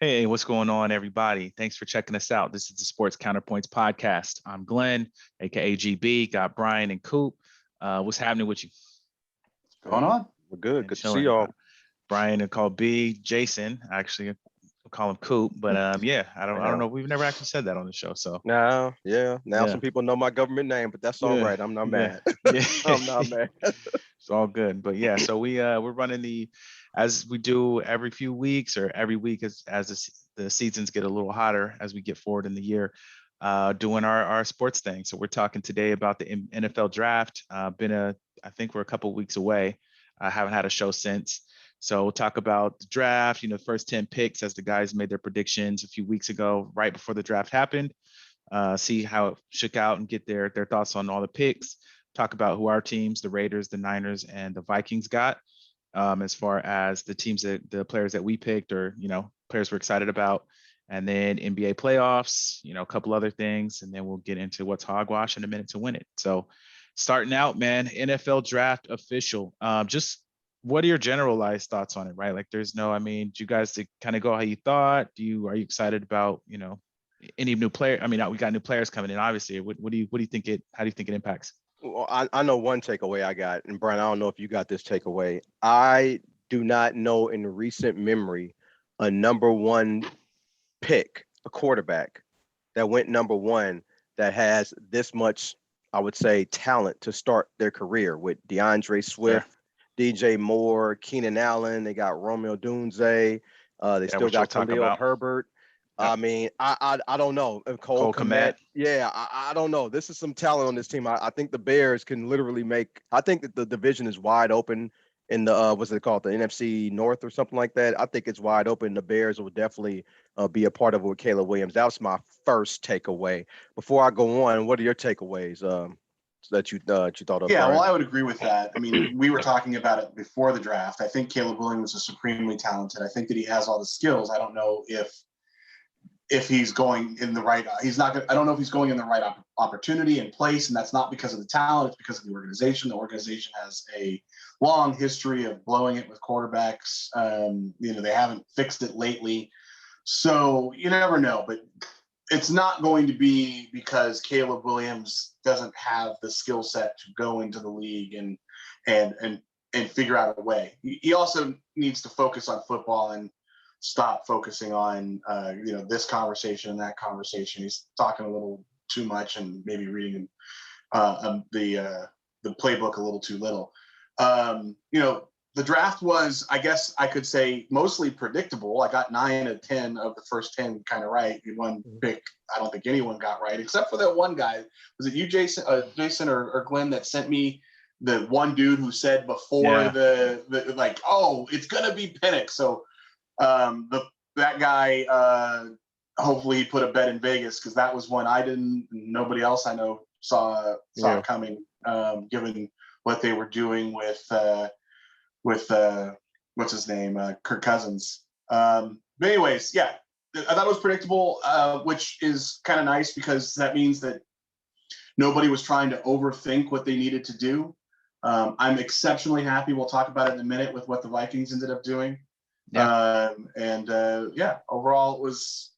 Hey, what's going on, everybody? Thanks for checking us out. This is the Sports Counterpoints podcast. I'm Glenn, aka GB. Got Brian and Coop. What's happening with you? Going on? We're good. And Good to see chilling. y'all. Brian and call B. Jason. Actually, I'll call him Coop. But yeah, I don't Yeah. know. We've never actually said that on the show. So Now, yeah. Now yeah, some people know my government name, but that's all yeah, right. I'm not yeah, mad. yeah. I'm not mad. It's all good. But yeah, so we're running as we do every few weeks or every week as the seasons get a little hotter as we get forward in the year, doing our sports thing. So we're talking today about the NFL draft. I think we're a couple weeks away. I haven't had a show since. So we'll talk about the draft, first 10 picks as the guys made their predictions a few weeks ago, right before the draft happened. See how it shook out and get their thoughts on all the picks. Talk about who our teams, the Raiders, the Niners, and the Vikings got, as far as the players that we picked, or players we're excited about, and then NBA playoffs, a couple other things, and then we'll get into what's hogwash in a minute to win it. So, starting out, man, NFL draft official. Just what are your generalized thoughts on it, right? Like, I mean, do you guys kind of go how you thought? Are you excited about, any new player? I mean, we got new players coming in, obviously. What do you think how do you think it impacts? Well, I know one takeaway I got, and Brian, I don't know if you got this takeaway. I do not know in recent memory a number one pick, a quarterback that went number one that has this much, I would say, talent to start their career with DeAndre Sure. Swift, DJ Moore, Keenan Allen. They got Romeo Dunze. They Yeah, still which we'll got talk Khalil about. Herbert. Yep. I mean, I don't know. Cole Cole Kmet. Kmet. Yeah, I don't know. This is some talent on this team. I think the Bears can literally make. I think that the division is wide open in the what's it called, the NFC North or something like that. I think it's wide open. The Bears will definitely be a part of it with Caleb Williams. That was my first takeaway. Before I go on, what are your takeaways that you thought of, Yeah, well, Brian? I would agree with that. I mean, we were talking about it before the draft. I think Caleb Williams is supremely talented. I think that he has all the skills. I don't know if he's going in the right. He's not. I don't know if he's going in the right opportunity and place, and that's not because of the talent. It's because of the organization. The organization has a long history of blowing it with quarterbacks. They haven't fixed it lately, so you never know. But it's not going to be because Caleb Williams doesn't have the skill set to go into the league and figure out a way. He also needs to focus on football and stop focusing on this conversation and that conversation. He's talking a little too much and maybe reading the playbook a little too little. The draft was, I guess I could say, mostly predictable. I got 9 of 10 of the first 10 kind of right. One pick I don't think anyone got right, except for that one guy. Was it you, Jason, or Glenn, that sent me the one dude who said before Yeah. the like, oh, it's gonna be Penix. So that guy, hopefully he put a bet in Vegas, because that was one I didn't. Nobody else I know saw Yeah. coming, given what they were doing with what's his name, Kirk Cousins. But anyways, yeah, I thought it was predictable, which is kind of nice because that means that nobody was trying to overthink what they needed to do. I'm exceptionally happy. We'll talk about it in a minute with what the Vikings ended up doing. Yeah. Overall it was,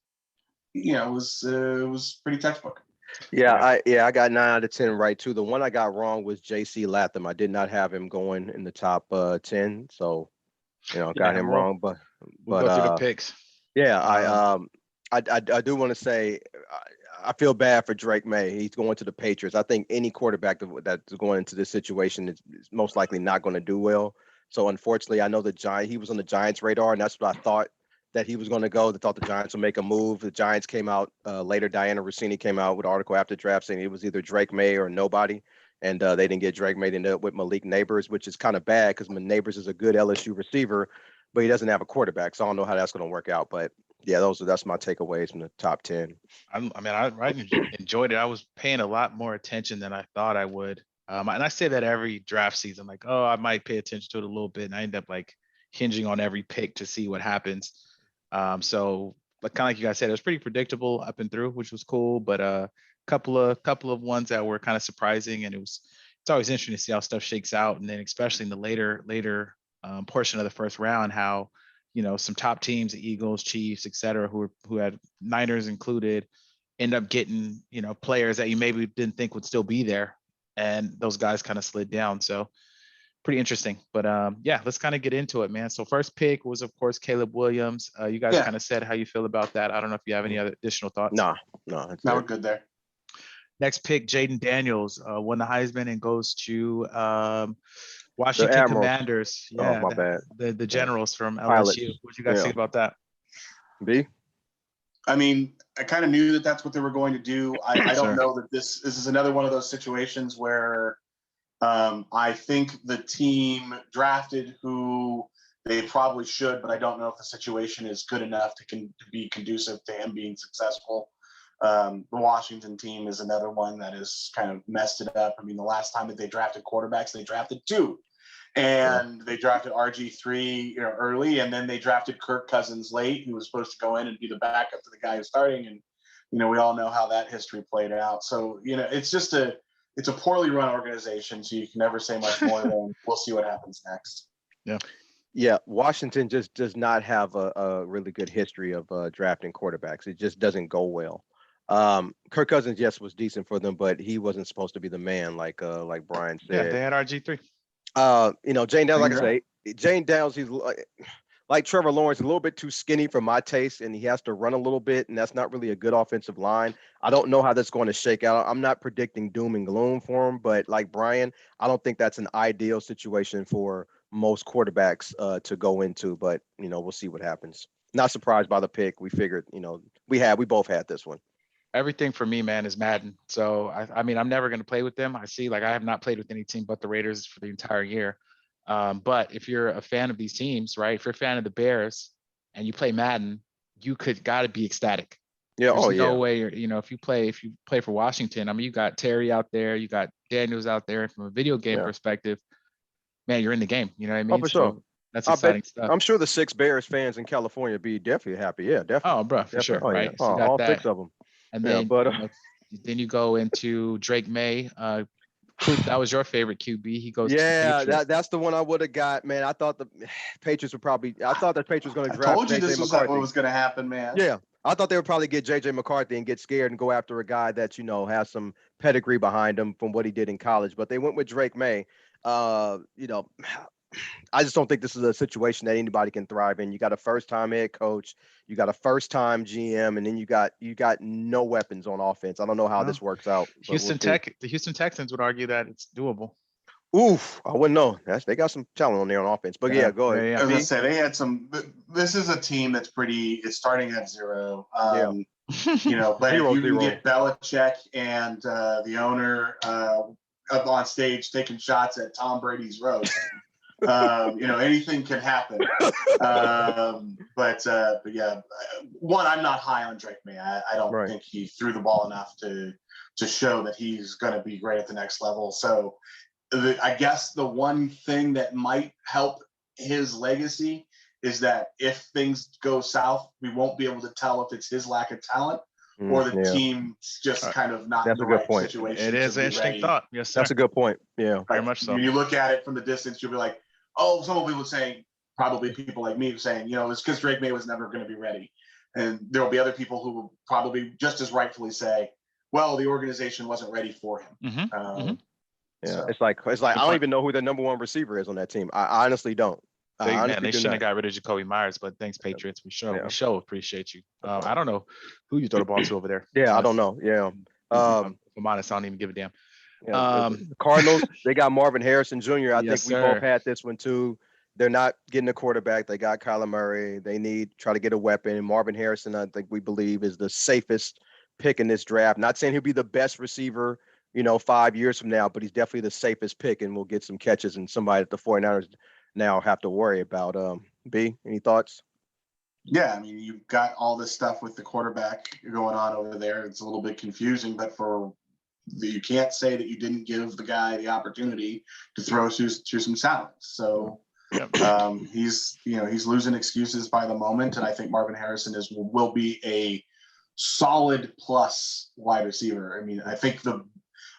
it was pretty textbook. Yeah, I got 9 out of 10 right too. The one I got wrong was J.C. Latham. I did not have him going in the top 10, so got Yeah. him Well, wrong. But we'll go through the picks. yeah, Um, I do want to say I feel bad for Drake May. He's going to the Patriots. I think any quarterback that's going into this situation is most likely not going to do well. So unfortunately, I know he was on the Giants' radar, and that's what I thought that he was going to go. I thought the Giants would make a move. The Giants came out later. Diana Rossini came out with an article after the draft saying it was either Drake May or nobody. And they didn't get Drake May. They ended up with Malik Neighbors, which is kind of bad because Neighbors is a good LSU receiver, but he doesn't have a quarterback. So I don't know how that's going to work out. But yeah, that's my takeaways from the top 10. I enjoyed it. I was paying a lot more attention than I thought I would. And I say that every draft season, like, oh, I might pay attention to it a little bit, and I end up like hinging on every pick to see what happens. So, like, kind of like you guys said, it was pretty predictable up and through, which was cool. But couple of ones that were kind of surprising, and it's always interesting to see how stuff shakes out, and then especially in the later portion of the first round, how some top teams, the Eagles, Chiefs, et cetera, who had Niners included, end up getting, players that you maybe didn't think would still be there. And those guys kind of slid down. So pretty interesting. But yeah, let's kind of get into it, man. So first pick was, of course, Caleb Williams. You guys Yeah. kind of said how you feel about that. I don't know if you have any other additional thoughts. No, Now we're good there. Next pick, Jaden Daniels, won the Heisman and goes to Washington Commanders. Yeah, my bad. The Generals from LSU. Pilots. What do you guys think about that? B? I mean, I kind of knew that that's what they were going to do. I don't know that this is another one of those situations where I think the team drafted who they probably should, but I don't know if the situation is good enough to be conducive to him being successful. The Washington team is another one that has kind of messed it up. I mean, the last time that they drafted quarterbacks, they drafted 2. And they drafted RG3 early, and then they drafted Kirk Cousins late, who was supposed to go in and be the backup to the guy who's starting. And, we all know how that history played out. So, it's a poorly run organization, so you can never say much more than we'll see what happens next. Yeah, Washington just does not have a really good history of drafting quarterbacks. It just doesn't go well. Kirk Cousins, yes, was decent for them, but he wasn't supposed to be the man, like Brian said. Yeah, they had RG3. Jane Downs, like I say, Jane Downs, he's like Trevor Lawrence, a little bit too skinny for my taste, and he has to run a little bit, and that's not really a good offensive line. I don't know how that's going to shake out. I'm not predicting doom and gloom for him, but like Brian, I don't think that's an ideal situation for most quarterbacks to go into, but we'll see what happens. Not surprised by the pick. We figured, we both had this one. Everything for me, man, is Madden. So I mean, I'm never going to play with them. I have not played with any team but the Raiders for the entire year. But if you're a fan of these teams, right? If you're a fan of the Bears and you play Madden, you got to be ecstatic. Yeah. There's no way if you play for Washington, I mean, you got Terry out there, you got Daniels out there. And from a video game perspective, man, you're in the game. You know what I mean? For sure. That's exciting stuff. I'm sure the 6 Bears fans in California be definitely happy. Yeah, definitely. Oh, bro, for sure. Right. Yeah. So you got all that. 6 of them. And then, then you go into Drake May. Coop, that was your favorite QB. He goes. Yeah, that's the one I would have got, man. I thought the Patriots would probably. I thought the Patriots were going to draft. I told you JJ this was McCarthy. what was going to happen, man. Yeah, I thought they would probably get JJ McCarthy and get scared and go after a guy that has some pedigree behind him from what he did in college. But they went with Drake May. I just don't think this is a situation that anybody can thrive in. You got a first-time head coach, you got a first-time GM, and then you got no weapons on offense. I don't know how this works out. The Houston Texans would argue that it's doable. Oof, I wouldn't know. They got some talent on there on offense. But yeah, go ahead. I was gonna say they had some. This is a team that's it's starting at 0. But if you can get Belichick and the owner up on stage taking shots at Tom Brady's roast. Anything can happen. But yeah, one, I'm not high on Drake May. I don't think he threw the ball enough to show that he's going to be great at the next level. So I guess the one thing that might help his legacy is that if things go south, we won't be able to tell if it's his lack of talent or the team's just kind of not in the right situation. It is an interesting thought. Yes, sir. That's a good point. Yeah, very much so. When you look at it from the distance, you'll be like, oh, some people saying, probably people like me saying, it's because Drake May was never going to be ready. And there will be other people who will probably just as rightfully say, well, the organization wasn't ready for him. So. It's like I don't even know who the number 1 receiver is on that team. I honestly don't. They shouldn't have got rid of Jacoby Myers, but thanks, Patriots. We sure appreciate you. I don't know who you throw the ball to over there. Yeah, I don't know. Yeah. If I'm honest, I don't even give a damn. The Cardinals, they got Marvin Harrison Jr. I think we both had this one too. They're not getting a quarterback. They got Kyler Murray. They need try to get a weapon. Marvin Harrison, I think we believe, is the safest pick in this draft. Not saying he'll be the best receiver, 5 years from now, but he's definitely the safest pick, and we'll get some catches and somebody that the 49ers now have to worry about. B, any thoughts? Yeah, I mean, you've got all this stuff with the quarterback going on over there. It's a little bit confusing, but you can't say that you didn't give the guy the opportunity to throw through some talent. So he's losing excuses by the moment, and I think Marvin Harrison will be a solid plus wide receiver. I mean, I think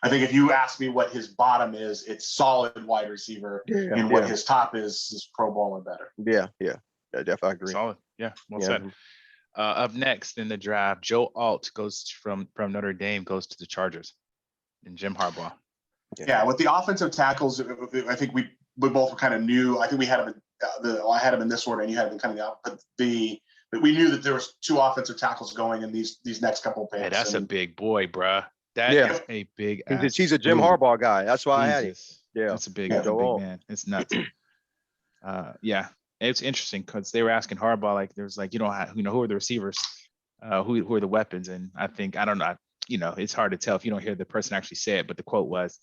if you ask me what his bottom is, it's solid wide receiver, and what his top is Pro Bowl or better. Yeah. Yeah, definitely agree. Solid. Yeah, well Yeah. said. Up next in the draft, Joe Alt goes from Notre Dame, goes to the Chargers, and Jim Harbaugh. Yeah, with the offensive tackles, I think we both kind of knew. I think we had him. I had him in this order, and you had him kind of but we knew that there was 2 offensive tackles going in these next couple picks. Hey, that's a big boy, bruh. That is a big. He's a Jim Harbaugh guy. That's why I had him. Yeah, that's a big man. It's nuts. Yeah, it's interesting because they were asking Harbaugh, like, there's like, who are the receivers, who are the weapons, and I don't know, it's hard to tell if you don't hear the person actually say it, but the quote was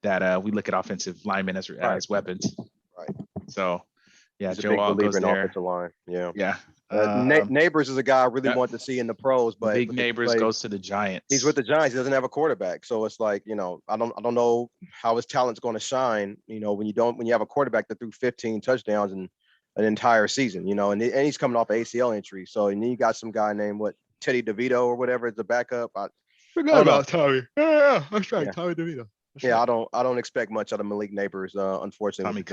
that we look at offensive linemen as weapons. Right. So yeah, he's Joe Alt goes there. Offensive line. Yeah. Yeah. Neighbors is a guy I really want to see in the pros, but Big Neighbors goes to the Giants. He's with the Giants. He doesn't have a quarterback, so it's like, I don't know how his talent's going to shine. When you have a quarterback that threw 15 touchdowns in an entire season. And he's coming off an ACL injury. So and then you got some guy named Teddy DeVito or whatever is the backup. I forgot about Tommy. Yeah, that's right, Tommy DeVito. Yeah, I don't expect much out of Malik Neighbors, unfortunately.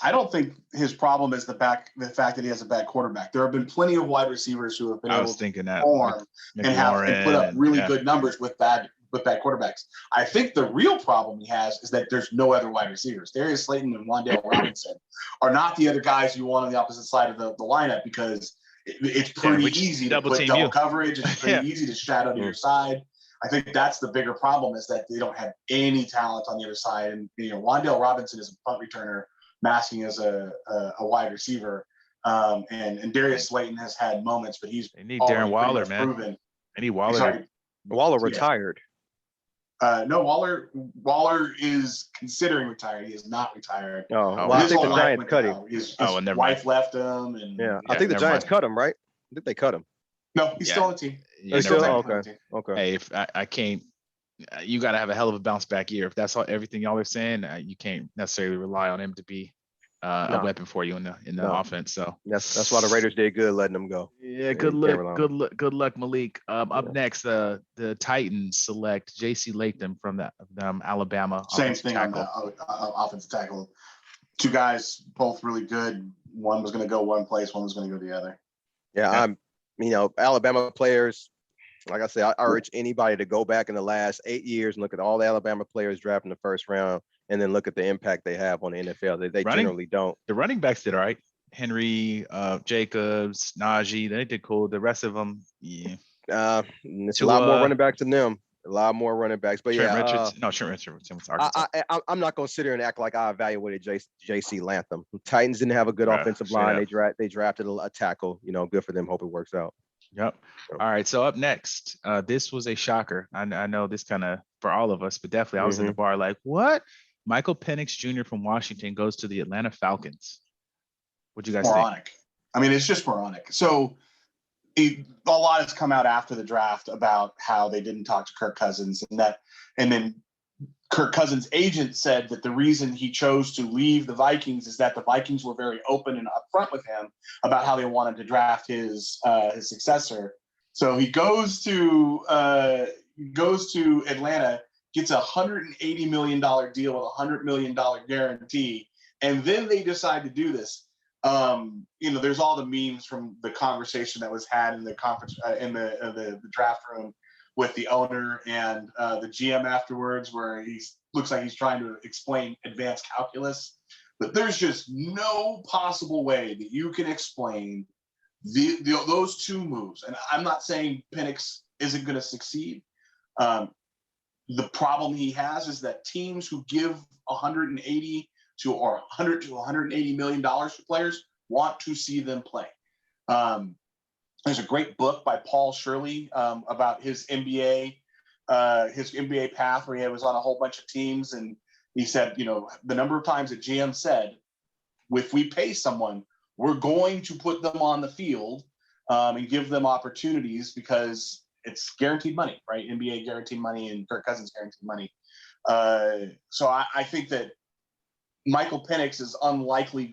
I don't think his problem is the fact that he has a bad quarterback. There have been plenty of wide receivers who have been able to perform and put up really good numbers with bad quarterbacks. I think the real problem he has is that there's no other wide receivers. Darius Slayton and Wan'Dale Robinson are not the other guys you want on the opposite side of the lineup, because it's pretty easy to put double coverage. It's pretty easy to shadow to your side. I think that's the bigger problem, is that they don't have any talent on the other side. And Wan'Dale Robinson is a punt returner masking as a wide receiver. And Darius Slayton has had moments, but they need Darren Waller, man. Proven. They need Waller. Waller retired. No, Waller is considering retired. He is not retired. Oh, well, I think the Giants cut him. His wife left him, and I think the Giants cut him, right? I think they cut him. No, he's still on the team. Okay. Hey, if I can't, you got to have a hell of a bounce back year. If that's everything y'all are saying, you can't necessarily rely on him to be a weapon for you in the offense. So that's why the Raiders did good letting him go. Yeah, good luck, Malik. Up next, the Titans select J.C. Latham from the Alabama. Same thing on the offensive tackle. 2 guys, both really good. One was going to go one place, one was going to go the other. Yeah, Alabama players, like I said, I urge anybody to go back in the last 8 years and look at all the Alabama players drafted in the first round, and then look at the impact they have on the NFL. They generally don't. The running backs did all right. Henry, Jacobs, Najee, they did cool. The rest of them, yeah. It's a lot more running backs than them. A lot more running backs, but Trent Richardson. I'm not going to sit here and act like I evaluated J.C. Latham. Titans didn't have a good offensive line. They drafted a tackle. Good for them. Hope it works out. Yep. All right. So up next, this was a shocker. I know this kind of for all of us, but definitely I was in the bar like, what? Michael Penix Jr. from Washington goes to the Atlanta Falcons. What do you guys think? I mean, it's just moronic. So a lot has come out after the draft about how they didn't talk to Kirk Cousins, and then Kirk Cousins' agent said that the reason he chose to leave the Vikings is that the Vikings were very open and upfront with him about how they wanted to draft his successor. So he goes to Atlanta, gets a $180 million deal with a $100 million guarantee, and then they decide to do this. There's all the memes from the conversation that was had in the conference in the draft room with the owner and the GM afterwards, where he looks like he's trying to explain advanced calculus. But there's just no possible way that you can explain those 2 moves. And I'm not saying Penix isn't going to succeed. The problem he has is that teams who give 180 to or 100 to 180 million dollars for players want to see them play. There's a great book by Paul Shirley about his NBA path, where he was on a whole bunch of teams, and he said, the number of times that GM said, if we pay someone, we're going to put them on the field and give them opportunities, because it's guaranteed money, right? NBA guaranteed money and Kirk Cousins guaranteed money. So I think that Michael Penix is unlikely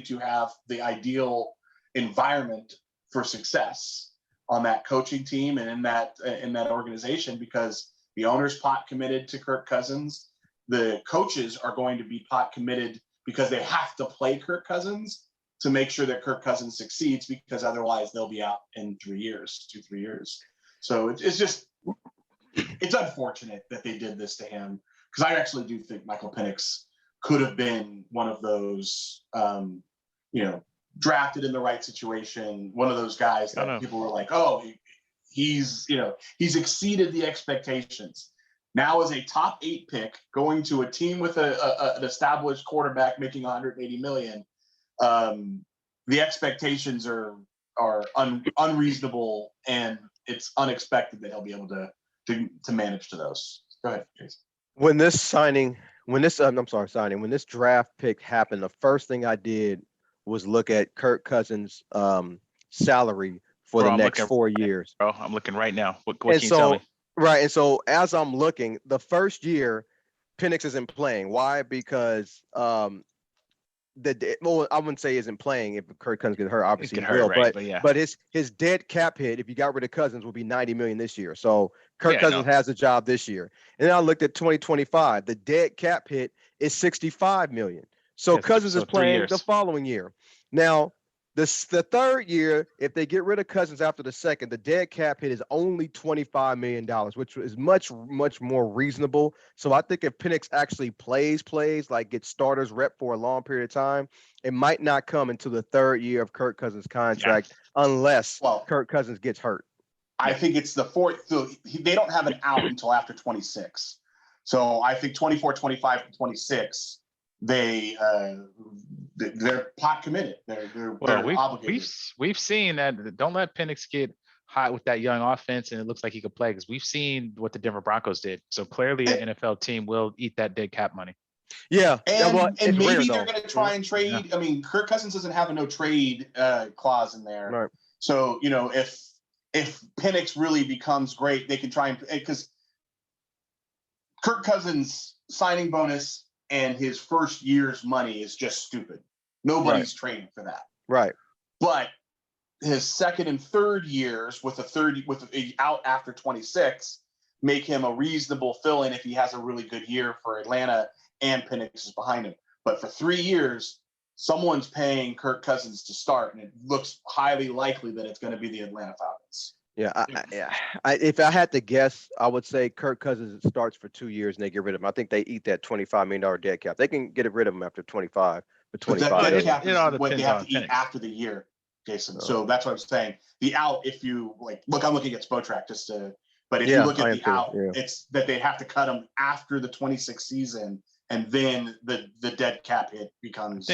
to have the ideal environment for success on that coaching team and in that organization, because the owner's pot committed to Kirk Cousins. The coaches are going to be pot committed because they have to play Kirk Cousins. to make sure that Kirk Cousins succeeds, because otherwise they'll be out in 3 years, 2-3 years. So it's just, it's unfortunate that they did this to him, because I actually do think Michael Penix could have been one of those, drafted in the right situation, one of those guys that people were like, oh, he's exceeded the expectations. Now as a top 8 pick going to a team with an established quarterback making $180 million, the expectations are unreasonable, and it's unexpected that he'll be able to manage to those. Go ahead, Jason. When this draft pick happened, the first thing I did was look at Kirk Cousins' salary for the next 4 years. Bro, I'm looking right now. What can you tell me? Right, and so as I'm looking, the first year, Penix isn't playing. Why? Because I wouldn't say isn't playing. If Kirk Cousins get hurt, obviously he will. Right, but his dead cap hit, if you got rid of Cousins, will be $90 million this year. So Kirk Cousins has a job this year. And then I looked at 2025. The dead cap hit is $65 million. So Cousins is playing the following year. Now, the third year, if they get rid of Cousins after the second, the dead cap hit is only $25 million, which is much, much more reasonable. So I think if Penix actually plays, like gets starters rep for a long period of time, it might not come until the third year of Kirk Cousins' contract unless Kirk Cousins gets hurt. I think it's the fourth. So they don't have an out until after 26. So I think 24, 25, 26, they're pot committed. They're obligated. We've seen that. Don't let Penix get hot with that young offense, and it looks like he could play, because we've seen what the Denver Broncos did. So clearly, an NFL team will eat that dead cap money. Yeah, and maybe they're going to try and trade. Yeah. I mean, Kirk Cousins doesn't have a no trade clause in there. Right. So if Penix really becomes great, they can try and, because Kirk Cousins' signing bonus and his first year's money is just stupid. Nobody's trading for that. Right. But his second and third years with a out after 26 make him a reasonable fill-in if he has a really good year for Atlanta and Penix is behind him. But for 3 years, someone's paying Kirk Cousins to start, and it looks highly likely that it's going to be the Atlanta Falcons. Yeah, if I had to guess, I would say Kirk Cousins starts for 2 years and they get rid of him. I think they eat that $25 million dead cap. They can get rid of him after 25. But 25, that dead cap is what they have to eat after the year, Jason. So that's what I'm saying. The out, if you look, I'm looking at Spotrac but if you look at the out, it's that they have to cut him after the 26 season, and then the dead cap hit becomes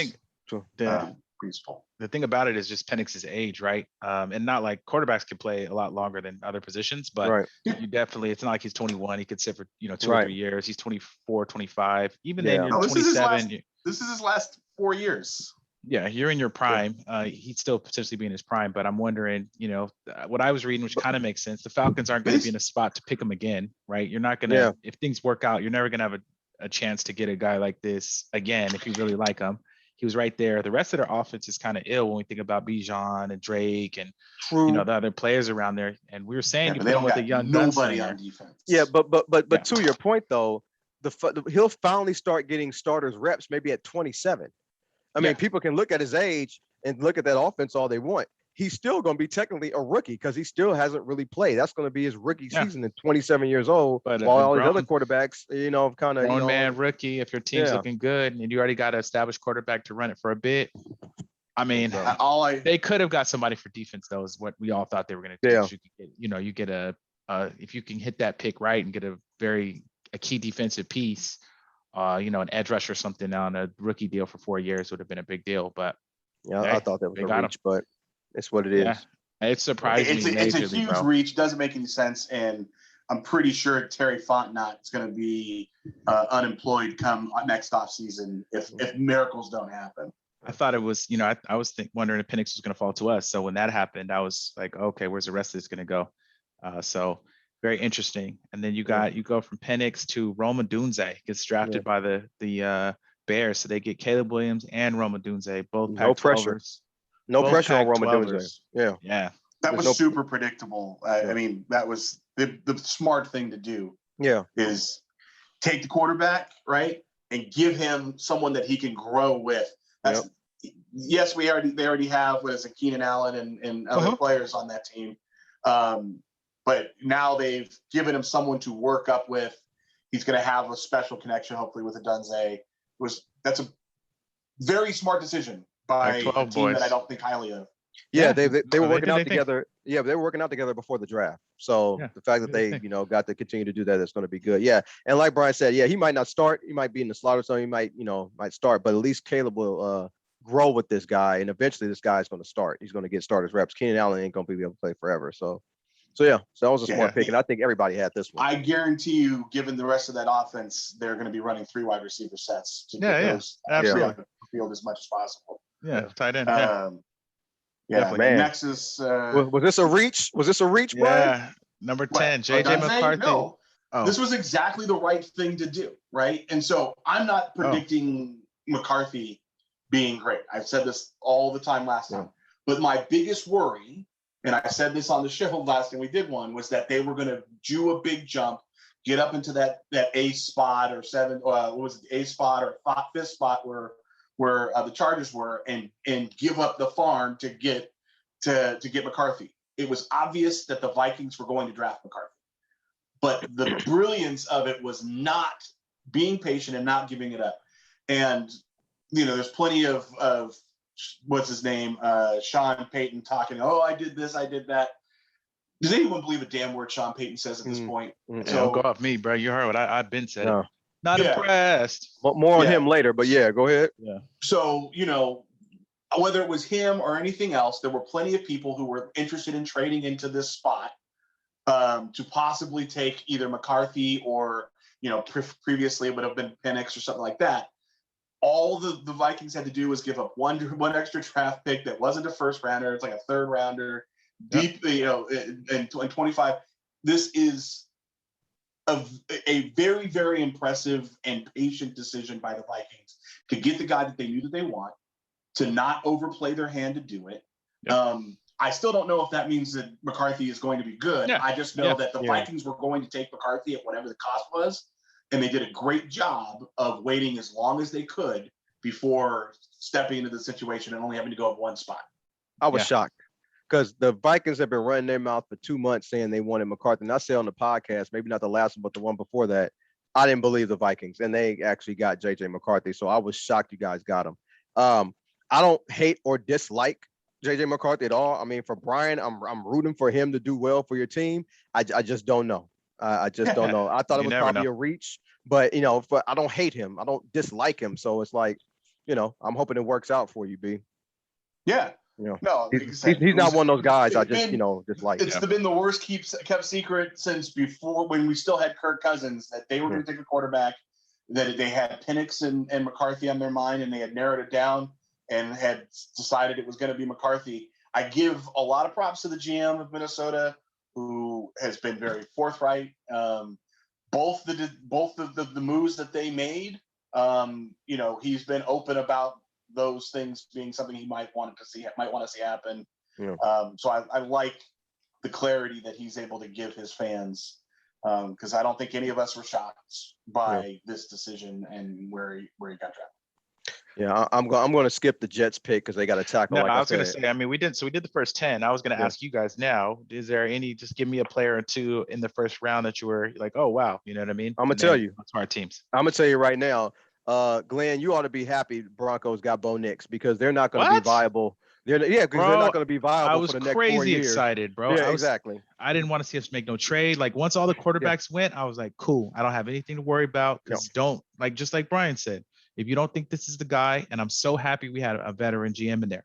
reasonable. The thing about it is just Penix's age, right? And not like quarterbacks can play a lot longer than other positions, but you definitely, it's not like he's 21. He could sit for 2 or 3 years. He's 24, 25. Even then, you're 27. This is his last 4 years. Yeah, you're in your prime. He'd still potentially be in his prime, but I'm wondering, what I was reading, which kind of makes sense. The Falcons aren't going to be in a spot to pick him again, right? You're not going to, if things work out, you're never going to have a chance to get a guy like this again if you really like him. He was right there. The rest of their offense is kind of ill when we think about Bijan and Drake and the other players around there. And we were saying you put him with a young nobody on defense. Yeah, but to your point though, he'll finally start getting starters reps maybe at 27. I mean, people can look at his age and look at that offense all they want. He's still going to be technically a rookie because he still hasn't really played. That's going to be his rookie season at 27 years old. But while all these other quarterbacks, kind of grown man rookie, if your team's looking good and you already got an established quarterback to run it for a bit. I mean, they could have got somebody for defense though, is what we all thought they were going to do. Yeah. You get if you can hit that pick right and get a key defensive piece, an edge rush or something on a rookie deal for 4 years would have been a big deal. But I thought that was a reach, but it's what it is. Yeah. It's surprising. It's a huge reach. Doesn't make any sense. And I'm pretty sure Terry Fontenot is going to be unemployed come next offseason if miracles don't happen. I thought it was, I was wondering if Penix was going to fall to us. So when that happened, I was like, okay, where's the rest of this going to go? So very interesting. And then you go from Penix to Rome Odunze, gets drafted by the Bears. So they get Caleb Williams and Rome Odunze, both Pac-12ers. No pressure on Rome Odunze. Yeah. That was super predictable. I mean, that was the smart thing to do. Yeah. Is take the quarterback, right, and give him someone that he can grow with. yes, they already have what is it, Keenan Allen and other players on that team. But now they've given him someone to work up with. He's going to have a special connection, hopefully, with Adunze. That's a very smart decision by a team that I don't think highly of. Yeah, they were working out together. Yeah, they were working out together before the draft. So the fact that they, got to continue to do that is going to be good. Yeah. And like Brian said, he might not start. He might be in the slot or something. He might start, but at least Caleb will grow with this guy. And eventually this guy is going to start. He's going to get starters reps. Keenan Allen ain't going to be able to play forever. So that was a smart pick. And I think everybody had this one. I guarantee you, given the rest of that offense, they're going to be running 3 wide receiver sets to get those absolutely on the field as much as possible. Yeah, tight end. Man. Next is was this a reach? Was this a reach, Brian? Yeah, number 10, JJ McCarthy. No. This was exactly the right thing to do, right? And so I'm not predicting McCarthy being great. I've said this all the time last time. But my biggest worry, and I said this on the show last time we did one, was that they were going to do a big jump, get up into that A spot or A spot or 5th spot where the Chargers were, and give up the farm to get McCarthy. It was obvious that the Vikings were going to draft McCarthy, but the brilliance of it was not being patient and not giving it up. And there's plenty of what's his name, Sean Payton talking. Oh, I did this, I did that. Does anyone believe a damn word Sean Payton says at this point? So don't go off me, bro. You heard what I've been saying. No. Not impressed. But more on him later, but go ahead. Yeah. So, whether it was him or anything else, there were plenty of people who were interested in trading into this spot to possibly take either McCarthy or, previously it would have been Penix or something like that. All the Vikings had to do was give up one extra draft pick that wasn't a first rounder. It's like a 3rd rounder, deep, in 25. This is a very, very impressive and patient decision by the Vikings to get the guy that they knew that they want, to not overplay their hand to do it. I still don't know if that means that McCarthy is going to be good. I just know that the Vikings were going to take McCarthy at whatever the cost was, and they did a great job of waiting as long as they could before stepping into the situation and only having to go up one spot. I was shocked, because the Vikings have been running their mouth for 2 months saying they wanted McCarthy. And I said on the podcast, maybe not the last one, but the one before that, I didn't believe the Vikings, and they actually got JJ McCarthy. So I was shocked you guys got him. I don't hate or dislike JJ McCarthy at all. I mean, for Brian, I'm rooting for him to do well for your team. I just don't know. I just don't know. I thought it was probably a reach, but I don't hate him. I don't dislike him. So it's like, I'm hoping it works out for you, B. Yeah. No, he's not one of those guys I just, dislike. It's been the worst kept secret since before, when we still had Kirk Cousins, that they were going to take a quarterback, that they had Penix and McCarthy on their mind, and they had narrowed it down and had decided it was going to be McCarthy. I give a lot of props to the GM of Minnesota, who has been very forthright. Both the moves that they made, he's been open about those things being something he might want to see happen. So I like the clarity that he's able to give his fans, because I don't think any of us were shocked by this decision and where he got drafted. Yeah, I'm going to skip the Jets pick because they got to tackle. No, I was going to say, I mean, we did the first 10. I was going to ask you guys now, is there just give me a player or two in the first round that you were like, oh, wow. You know what I mean? I'm going to tell you. That's our teams. I'm going to tell you right now, Glenn, you ought to be happy Broncos got Bo Nix, because they're not going to be viable. Because they're not going to be viable for the next 4 years. I was crazy excited, bro. Yeah, exactly. I didn't want to see us make no trade. Like, once all the quarterbacks went, I was like, cool. I don't have anything to worry about, because just like Brian said, if you don't think this is the guy, and I'm so happy we had a veteran GM in there.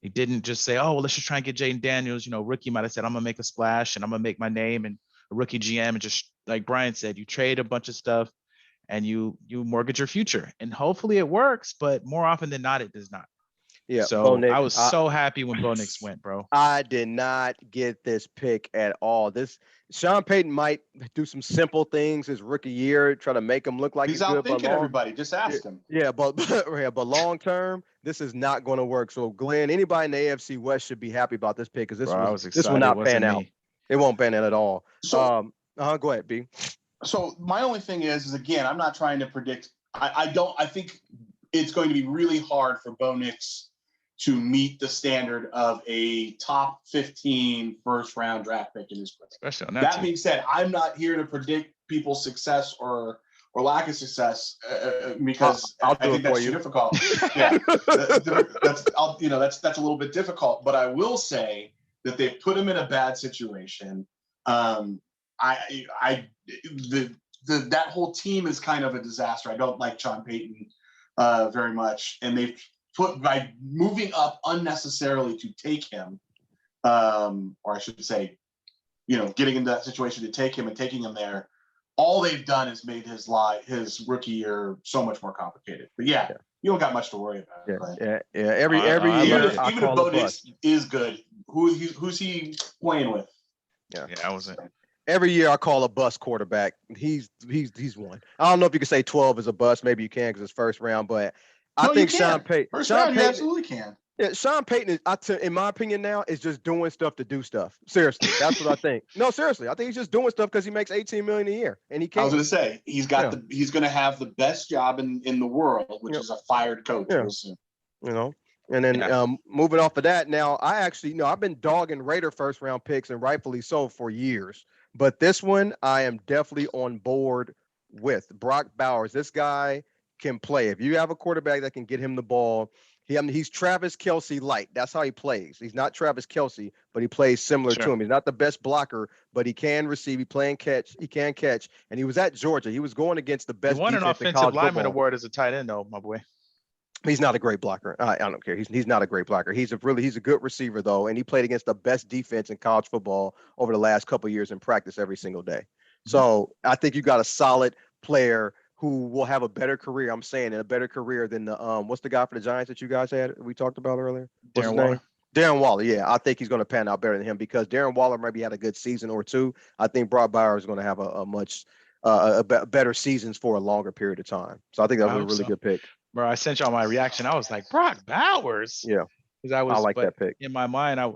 He didn't just say, oh, well, let's just try and get Jaden Daniels. Rookie might have said, I'm going to make a splash and I'm going to make my name, and a rookie GM. And just like Brian said, you trade a bunch of stuff and you mortgage your future. And hopefully it works, but more often than not, it does not. Yeah. So I was so happy when Bo Nix went, bro. I did not get this pick at all. Sean Payton might do some simple things his rookie year, try to make him look like he's outthinking everybody. Just ask him. Yeah, but long term, this is not going to work. So Glenn, anybody in the AFC West should be happy about this pick, because this will not pan out. It won't pan out at all. So go ahead, B. So my only thing is again, I'm not trying to predict. I think it's going to be really hard for Bo Nix to meet the standard of a top 15 first round draft pick in his career. Especially on That being said, I'm not here to predict people's success or lack of success because I'll I think that's too difficult. Yeah, that's a little bit difficult. But I will say that they've put him in a bad situation. That whole team is kind of a disaster. I don't like Sean Payton very much, and they've put by moving up unnecessarily to take him, or I should say, getting into that situation to take him and taking him there. All they've done is made his rookie year so much more complicated. But yeah. You don't got much to worry about. Every year, even if Bo Nix is good, who's he playing with? Yeah, I wasn't. Every year I call a bust quarterback. He's one. I don't know if you can say 12 is a bust. Maybe you can because it's first round, but I think Sean Payton. First round, you absolutely can. Yeah, Sean Payton is, in my opinion now, is just doing stuff to do stuff. Seriously, that's what I think. No, seriously, I think he's just doing stuff because he makes $18 million a year, and he can. I was going to say he's going to have the best job in the world, which is a fired coach. Yeah. And then moving off of that, now I actually, I've been dogging Raider first round picks, and rightfully so, for years. But this one, I am definitely on board with Brock Bowers. This guy can play. If you have a quarterback that can get him the ball. He's Travis Kelce light. That's how he plays. He's not Travis Kelce, but he plays similar to him. He's not the best blocker, but he can receive. He can catch. And he was at Georgia. He was going against the best. He won an offensive lineman award as a tight end, though, my boy. He's not a great blocker. I don't care. He's not a great blocker. He's a good receiver, though, and he played against the best defense in college football over the last couple of years in practice every single day. So I think you got a solid player who will have a better career. I'm saying a better career than the what's the guy for the Giants that you guys had we talked about earlier? Darren Waller. Darren Waller. Yeah, I think he's going to pan out better than him because Darren Waller maybe had a good season or two. I think Brock Bowers is going to have a much better seasons for a longer period of time. So I think that was a really good pick. Bro, I sent y'all my reaction. I was like, Brock Bowers. Yeah, because I like that pick. In my mind, I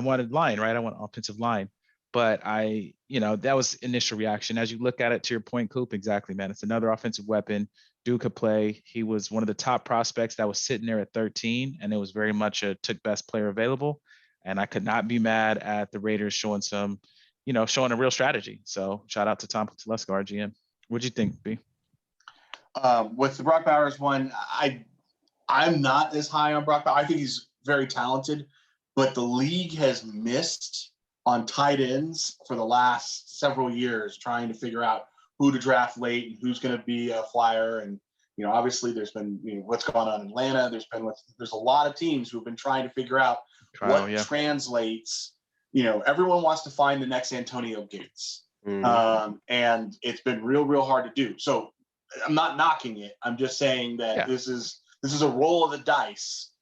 wanted line, right? I want offensive line. But that was initial reaction. As you look at it, to your point, Coop, exactly, man. It's another offensive weapon. Dude could play. He was one of the top prospects that was sitting there at 13, and it was very much a took best player available. And I could not be mad at the Raiders showing a real strategy. So shout out to Tom Telesco, our GM. What'd you think, B? With the Brock Bowers one, I'm not as high on Brock Bowers. I think he's very talented, but the league has missed on tight ends for the last several years, trying to figure out who to draft late and who's going to be a flyer. And, obviously there's been what's going on in Atlanta. There's a lot of teams who've been trying to figure out what translates. Everyone wants to find the next Antonio Gates. And it's been real hard to do. So I'm not knocking it. I'm just saying that this is a roll of the dice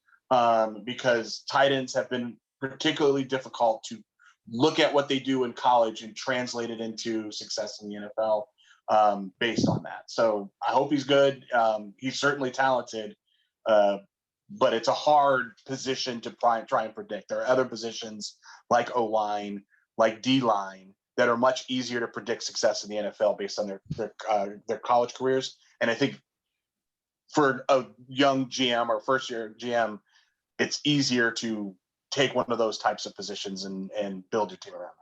because tight ends have been particularly difficult to look at what they do in college and translate it into success in the NFL based on that. So I hope he's good. He's certainly talented, but it's a hard position to try and predict. There are other positions like O-line, like D-line that are much easier to predict success in the NFL based on their college careers. And I think for a young GM or first year GM, it's easier to take one of those types of positions and build your team around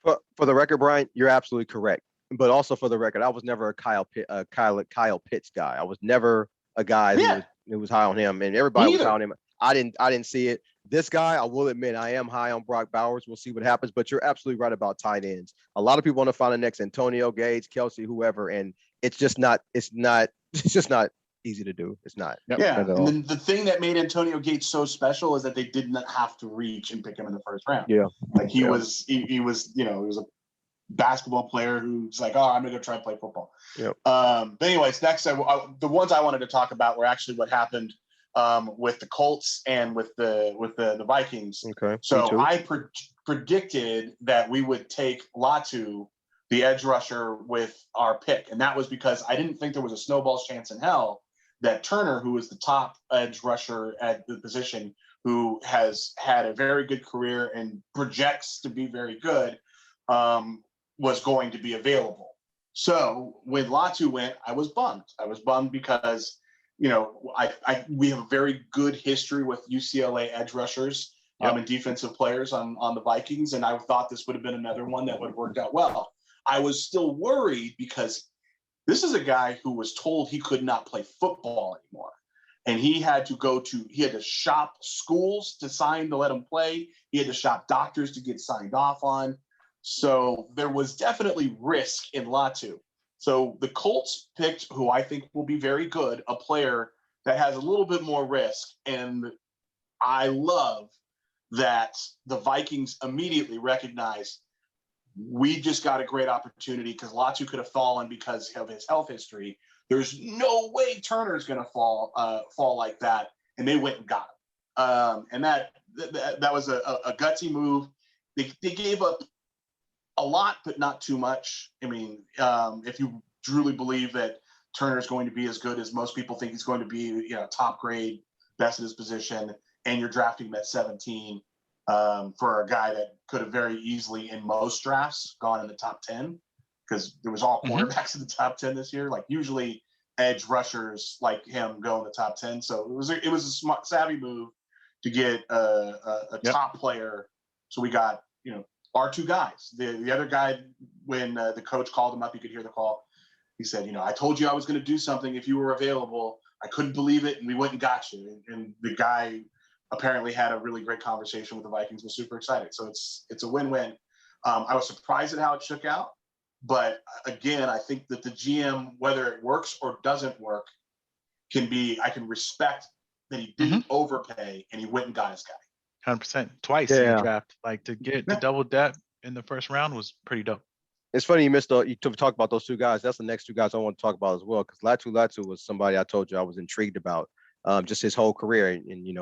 that. For the record, Brian, you're absolutely correct. But also for the record, I was never a Kyle Pitts guy. I was never a guy who was high on him, and everybody was high on him. I didn't see it. This guy, I will admit, I am high on Brock Bowers. We'll see what happens, but you're absolutely right about tight ends. A lot of people want to find the next Antonio Gates, Kelce, whoever, and it's just not easy to do. It's not. Yeah. And then the thing that made Antonio Gates so special is that they did not have to reach and pick him in the first round. Yeah. Like he was he was a basketball player who's like, I'm going to go try and play football. Yep. But anyways, next, the ones I wanted to talk about were actually what happened with the Colts and with the Vikings. Okay. So I predicted that we would take Latu, the edge rusher, with our pick. And that was because I didn't think there was a snowball's chance in hell that Turner, who was the top edge rusher at the position, who has had a very good career and projects to be very good, was going to be available. So when Latu went, I was bummed. I was bummed because we have a very good history with UCLA edge rushers and defensive players on the Vikings, and I thought this would have been another one that would have worked out well. I was still worried because this is a guy who was told he could not play football anymore. And he had to shop schools to sign to let him play. He had to shop doctors to get signed off on. So there was definitely risk in Latu. So the Colts picked, who I think will be very good, a player that has a little bit more risk. And I love that the Vikings immediately recognized we just got a great opportunity because Latu could have fallen because of his health history. There's no way Turner's going to fall like that, and they went and got him. And that was a gutsy move. They gave up a lot, but not too much. I mean, if you truly believe that Turner's going to be as good as most people think he's going to be, top grade, best in his position, and you're drafting him at 17 for a guy that could have very easily in most drafts gone in the top 10 because there was all cornerbacks in the top 10 this year. Like usually edge rushers like him go in the top 10. So it was a smart, savvy move to get a top player. So we got, our two guys. The other guy, when the coach called him up, you could hear the call. He said, I told you I was going to do something if you were available. I couldn't believe it, and we went and got you. And the guy apparently had a really great conversation with the Vikings, was super excited. So it's a win-win. I was surprised at how it shook out. But again, I think that the GM, whether it works or doesn't work, I can respect that he didn't overpay and he went and got his guy. 100% twice in the draft. Like to get the double depth in the first round was pretty dope. It's funny you talk about those two guys. That's the next two guys I want to talk about as well, because Latu was somebody I told you I was intrigued about, just his whole career. And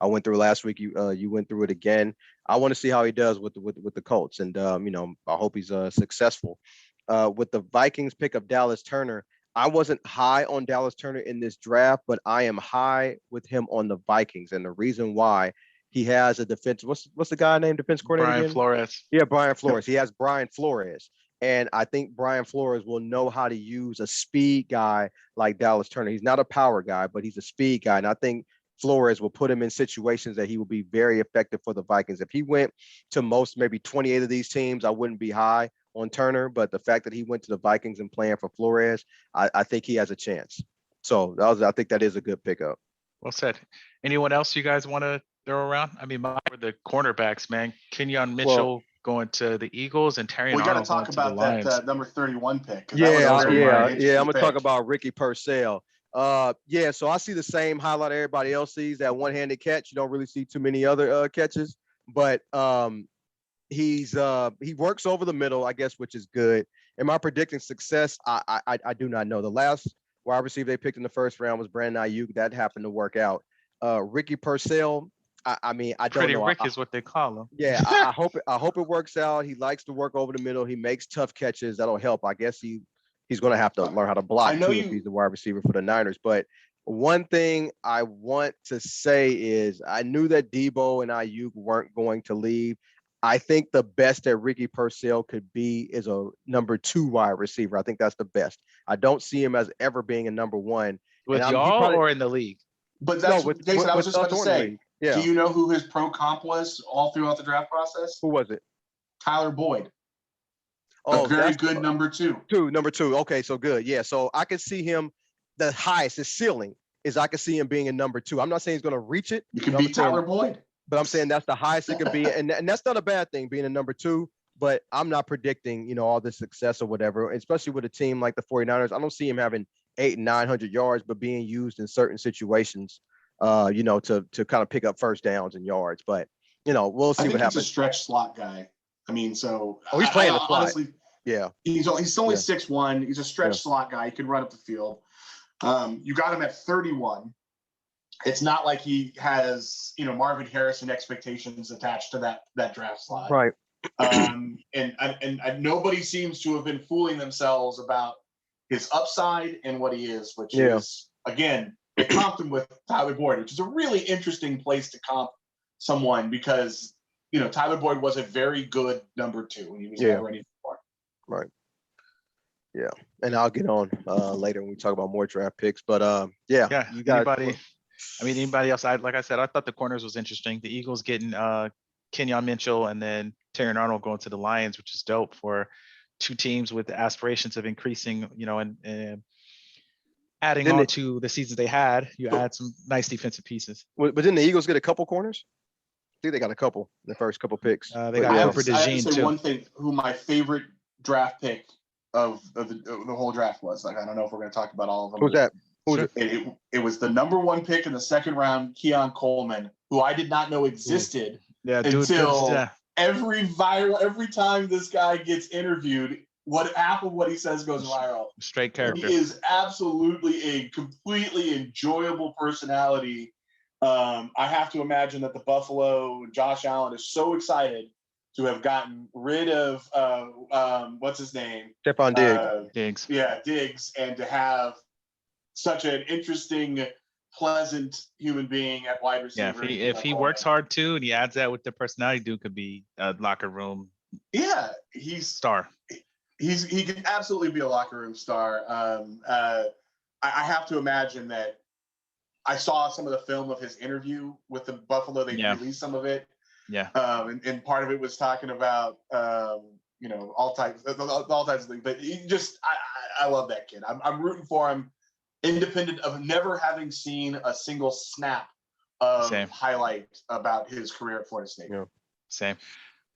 I went through last week. You went through it again. I want to see how he does with the Colts, and I hope he's successful. With the Vikings pick of Dallas Turner, I wasn't high on Dallas Turner in this draft, but I am high with him on the Vikings, and the reason why. He has a defense. What's the guy named defense coordinator? Brian again? Flores. Yeah, Brian Flores. He has Brian Flores. And I think Brian Flores will know how to use a speed guy like Dallas Turner. He's not a power guy, but he's a speed guy. And I think Flores will put him in situations that he will be very effective for the Vikings. If he went to maybe 28 of these teams, I wouldn't be high on Turner. But the fact that he went to the Vikings and playing for Flores, I think he has a chance. So I think that is a good pickup. Well said. Anyone else you guys want to throw around? I mean, mine were the cornerbacks, man. Kenyon Mitchell going to the Eagles and Terry. We got to talk about that number 31 pick. I'm going to talk about Ricky Purcell. So I see the same highlight everybody else sees, that one-handed catch. You don't really see too many other catches, but he works over the middle, I guess, which is good. Am I predicting success? I do not know. The last wide receiver they picked in the first round was Brandon Ayuk. That happened to work out. Ricky Purcell, I don't know. Pretty Rick is what they call him. Yeah, I hope it works out. He likes to work over the middle. He makes tough catches. That'll help. I guess he's going to have to learn how to block too if he's the wide receiver for the Niners. But one thing I want to say is I knew that Debo and Ayuk weren't going to leave. I think the best that Ricky Purcell could be is a number 2 wide receiver. I think that's the best. I don't see him as ever being a number 1. With y'all or in the league? But that's Jason, I was just about to say. Yeah. Do you know who his pro comp was all throughout the draft process? Who was it? Tyler Boyd. A very good number 2. Number 2. Okay, so good. Yeah, so I could see him, the highest, his ceiling is I could see him being a number 2. I'm not saying he's going to reach it. You can beat Tyler Boyd. But I'm saying that's the highest it could be. And that's not a bad thing, being a number 2. But I'm not predicting, all this success or whatever, especially with a team like the 49ers. I don't see him having 800 and 900 yards, but being used in certain situations, to kind of pick up first downs and yards. But, we'll see what happens. He's a stretch slot guy. I mean, so he's playing the slot. Honestly, yeah. He's only 6'1". He's a stretch slot guy. He can run up the field. You got him at 31. It's not like he has, Marvin Harrison expectations attached to that draft slot. Right. And nobody seems to have been fooling themselves about his upside and what he is, which is, again, they comped him with Tyler Boyd, which is a really interesting place to comp someone because, Tyler Boyd was a very good number 2 when he was never ready for. Right. Yeah, and I'll get on later when we talk about more draft picks. But yeah, Yeah. you guys. Anybody else? Like I said, I thought the corners was interesting. The Eagles getting Kenyon Mitchell and then Terran Arnold going to the Lions, which is dope for two teams with aspirations of increasing, and adding Didn't on it, to the seasons they had. You add some nice defensive pieces. but didn't the Eagles get a couple corners? I think they got a couple in the first couple picks. They got I have Cooper to DeJean say too. one thing. Who my favorite draft pick of the whole draft was. Like, I don't know if we're going to talk about all of them. Who's that? Who's Sure. It was the number 1 pick in the second round, Keon Coleman, who I did not know existed until every time this guy gets interviewed, half of what he says goes viral. Straight character. He is absolutely a completely enjoyable personality. I have to imagine that the Buffalo Josh Allen is so excited to have gotten rid of what's his name? Stephon Diggs. Diggs. Yeah, Diggs, and to have such an interesting, pleasant human being at wide receiver. Yeah, if he works hard too, and he adds that with the personality, dude could be a locker room. Yeah, he's star. He can absolutely be a locker room star. I have to imagine that. I saw some of the film of his interview with the Buffalo. They released some of it. Yeah. And part of it was talking about all types of things. But I love that kid. I'm rooting for him, independent of never having seen a single snap of highlight about his career at Florida State. Yeah. Same.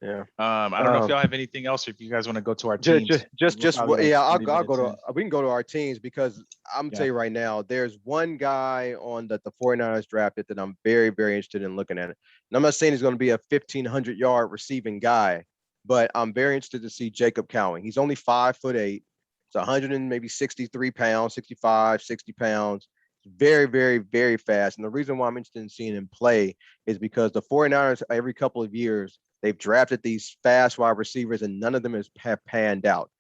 Yeah. I don't know if y'all have anything else, or if you guys want to go to our teams. I'll go to. We can go to our teams because I'm tell you right now, there's one guy on the 49ers drafted that I'm very, very interested in looking at it. And I'm not saying he's going to be a 1,500-yard receiving guy, but I'm very interested to see Jacob Cowing. He's only 5'8". It's 100 and maybe 63 pounds, 65, 60 pounds. Very, very, very fast. And the reason why I'm interested in seeing him play is because the 49ers, every couple of years, they've drafted these fast wide receivers and none of them have panned out.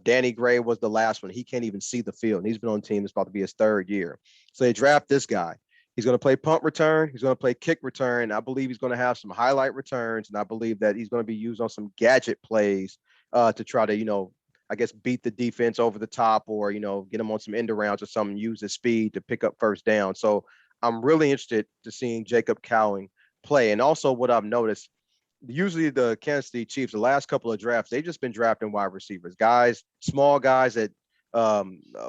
Danny Gray was the last one. He can't even see the field. And he's been on the team. It's about to be his 3rd year. So they draft this guy. He's going to play punt return. He's going to play kick return. I believe he's going to have some highlight returns. And I believe that he's going to be used on some gadget plays to try to, I guess, beat the defense over the top or, get him on some end arounds or something, use his speed to pick up first down. So I'm really interested to seeing Jacob Cowing play. And also what I've noticed, usually the Kansas City Chiefs, the last couple of drafts, they've just been drafting wide receivers, small guys that,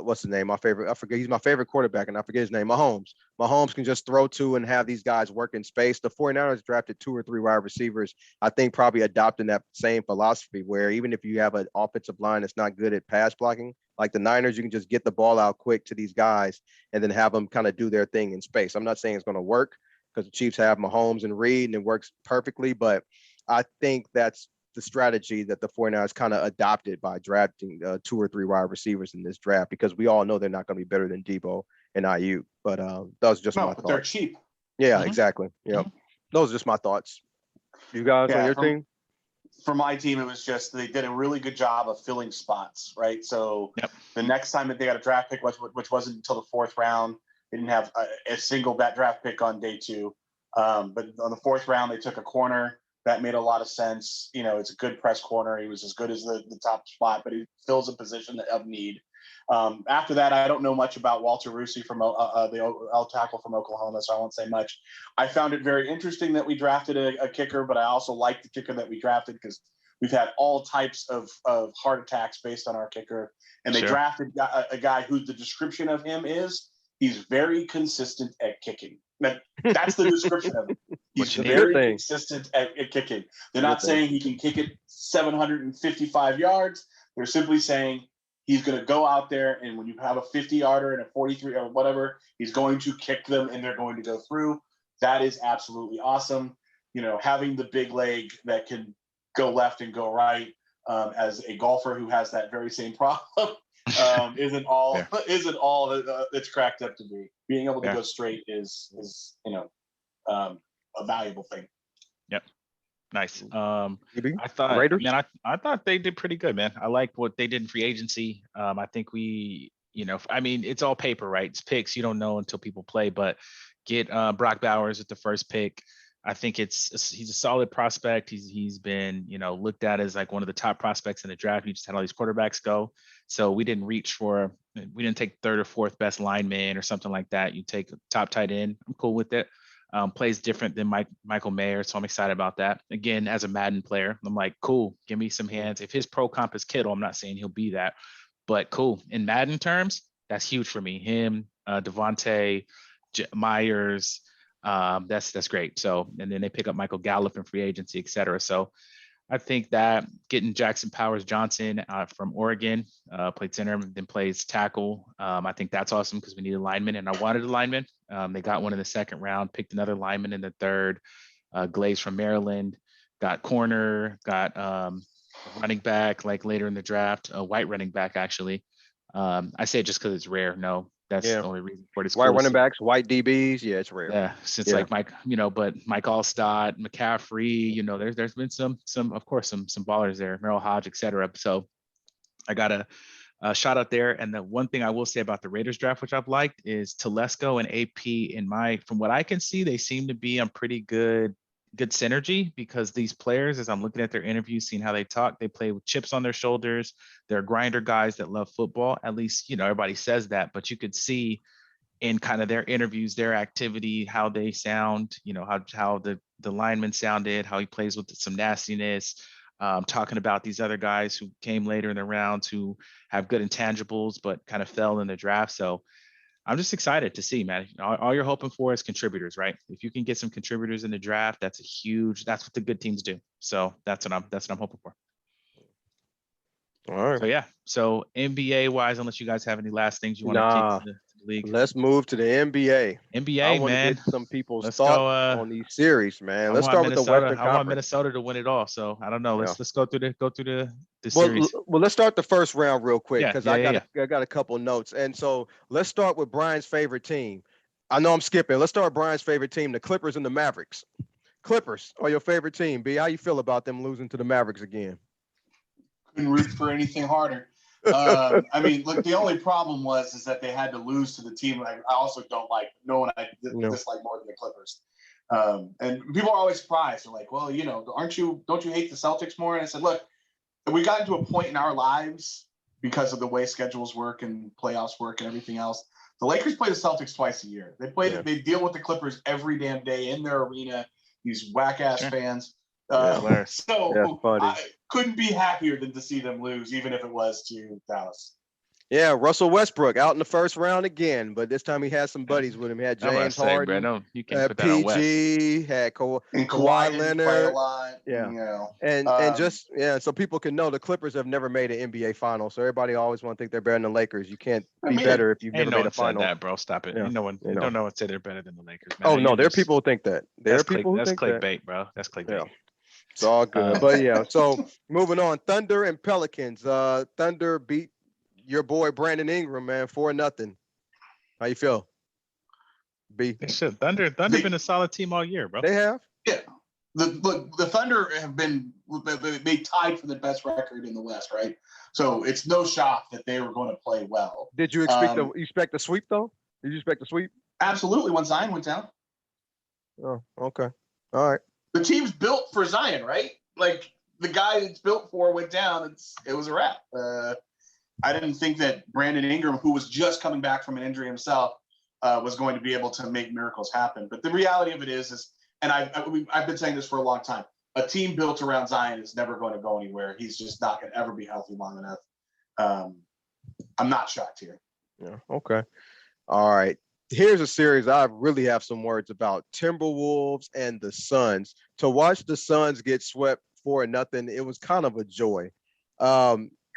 what's the name? I forget. He's my favorite quarterback and I forget his name. Mahomes can just throw to and have these guys work in space. The 49ers drafted 2 or 3 wide receivers. I think probably adopting that same philosophy where even if you have an offensive line that's not good at pass blocking, like the Niners, you can just get the ball out quick to these guys and then have them kind of do their thing in space. I'm not saying it's going to work because the Chiefs have Mahomes and Reed and it works perfectly, but I think that's the strategy that the 49ers kind of adopted by drafting 2 or 3 wide receivers in this draft, because we all know they're not going to be better than Debo and IU. But that was just my thoughts. They're cheap. Yeah, exactly. Yeah, those are just my thoughts. You guys on your team? For my team, it was just they did a really good job of filling spots, right? So the next time that they got a draft pick, which wasn't until the 4th round, they didn't have a single draft pick on day 2. But on the 4th round, they took a corner. That made a lot of sense. It's a good press corner. He was as good as the top spot, but he fills a position of need. After that, I don't know much about Walter Russi from the L tackle from Oklahoma, so I won't say much. I found it very interesting that we drafted a kicker, but I also like the kicker that we drafted because we've had all types of heart attacks based on our kicker. And they drafted a guy who the description of him is he's very consistent at kicking. That's the description of him. He's very consistent at kicking. They're not saying he can kick it 755 yards. They're simply saying he's going to go out there, and when you have a 50-yarder and a 43 or whatever, he's going to kick them, and they're going to go through. That is absolutely awesome. Having the big leg that can go left and go right, as a golfer who has that very same problem, isn't all that it's cracked up to be. Being able to go straight is a valuable thing. Yep. Nice. I thought they did pretty good, man. I like what they did in free agency. I think it's all paper, right? It's picks. You don't know until people play, but get Brock Bowers at the first pick. I think he's a solid prospect. He's been, looked at as like one of the top prospects in the draft. We just had all these quarterbacks go. So we didn't take third or fourth best lineman or something like that. You take a top tight end. I'm cool with it. Plays different than Michael Mayer. So I'm excited about that. Again, as a Madden player, I'm like, cool, give me some hands. If his pro comp is Kittle, I'm not saying he'll be that, but cool. In Madden terms, that's huge for me. Him, Devontae, Myers, that's great. So, and then they pick up Michael Gallup in free agency, et cetera. So I think that getting Jackson Powers Johnson from Oregon, played center, then plays tackle. I think that's awesome because we need a lineman, and I wanted a lineman. They got one in the second round, picked another lineman in the third. Glaze from Maryland, got corner, got running back like later in the draft, a white running back actually. I say it just because it's rare. No, that's the only reason for it. It's White cool running backs, white DBs. Yeah, it's rare. Yeah, since like Mike, but Mike Allstott, McCaffrey, there's been some of course some ballers there, Merrill Hodge, et cetera. So I got a shout out there. And the one thing I will say about the Raiders draft, which I've liked, is Telesco and AP. From what I can see, they seem to be on pretty good synergy, because these players, as I'm looking at their interviews, seeing how they talk, they play with chips on their shoulders. They're grinder guys that love football. At least, everybody says that, but you could see in kind of their interviews, their activity, how they sound, how the lineman sounded, how he plays with some nastiness, talking about these other guys who came later in the rounds who have good intangibles, but kind of fell in the draft. So I'm just excited to see, man. All you're hoping for is contributors, right? If you can get some contributors in the draft, that's what the good teams do. So that's what I'm hoping for. All right. So yeah. So NBA wise, unless you guys have any last things you want to kick to the league. Let's move to the NBA. NBA, I want man. to get some people's thoughts on these series, man. Let's start with the Western Conference. I want Minnesota to win it all. So I don't know. Let's go through the series. Well, let's start the first round real quick, because I got a couple notes. And so let's start with Brian's favorite team. I know I'm skipping. Let's start with Brian's favorite team, the Clippers and the Mavericks. Clippers are your favorite team. B, how you feel about them losing to the Mavericks again? Couldn't root for anything harder. I mean, look, the only problem is that they had to lose to the team I also don't like. No one I dislike more than the Clippers. And people are always surprised. They're like, well, don't you hate the Celtics more? And I said, look, we got into a point in our lives because of the way schedules work and playoffs work and everything else. The Lakers play the Celtics twice a year. They deal with the Clippers every damn day in their arena. These whack ass fans. So I couldn't be happier than to see them lose, even if it was to Dallas. Yeah, Russell Westbrook out in the first round again, but this time he had some buddies with him. He had James Harden, you can't put that PG, on West. had Kawhi Leonard. A lot, so people can know the Clippers have never made an NBA final, so everybody always want to think they're better than the Lakers. You can't be better if you've never made a final. That, bro, stop it. Yeah. No one say they're better than the Lakers, man. Oh no, there are people who think that. There are people who think that. That's clickbait, bro. That's clickbait. Yeah. It's all good. But yeah, so moving on. Thunder and Pelicans. Thunder beat your boy Brandon Ingram, man, 4-0. How you feel? B. Thunder been a solid team all year, bro. They have? Yeah. The Thunder have been they tied for the best record in the West, right? So it's no shock that they were going to play well. Did you expect the sweep though? Did you expect the sweep? Absolutely, when Zion went down. Oh, okay. All right. The team's built for Zion, right? Like the guy it's built for went down. It was a wrap. I didn't think that Brandon Ingram, who was just coming back from an injury himself, was going to be able to make miracles happen. But the reality of it is, and I've been saying this for a long time, a team built around Zion is never going to go anywhere. He's just not going to ever be healthy long enough. I'm not shocked here. Yeah. Okay. All right. Here's a series I really have some words about: Timberwolves and the Suns. To watch the Suns get swept 4-0, it was kind of a joy.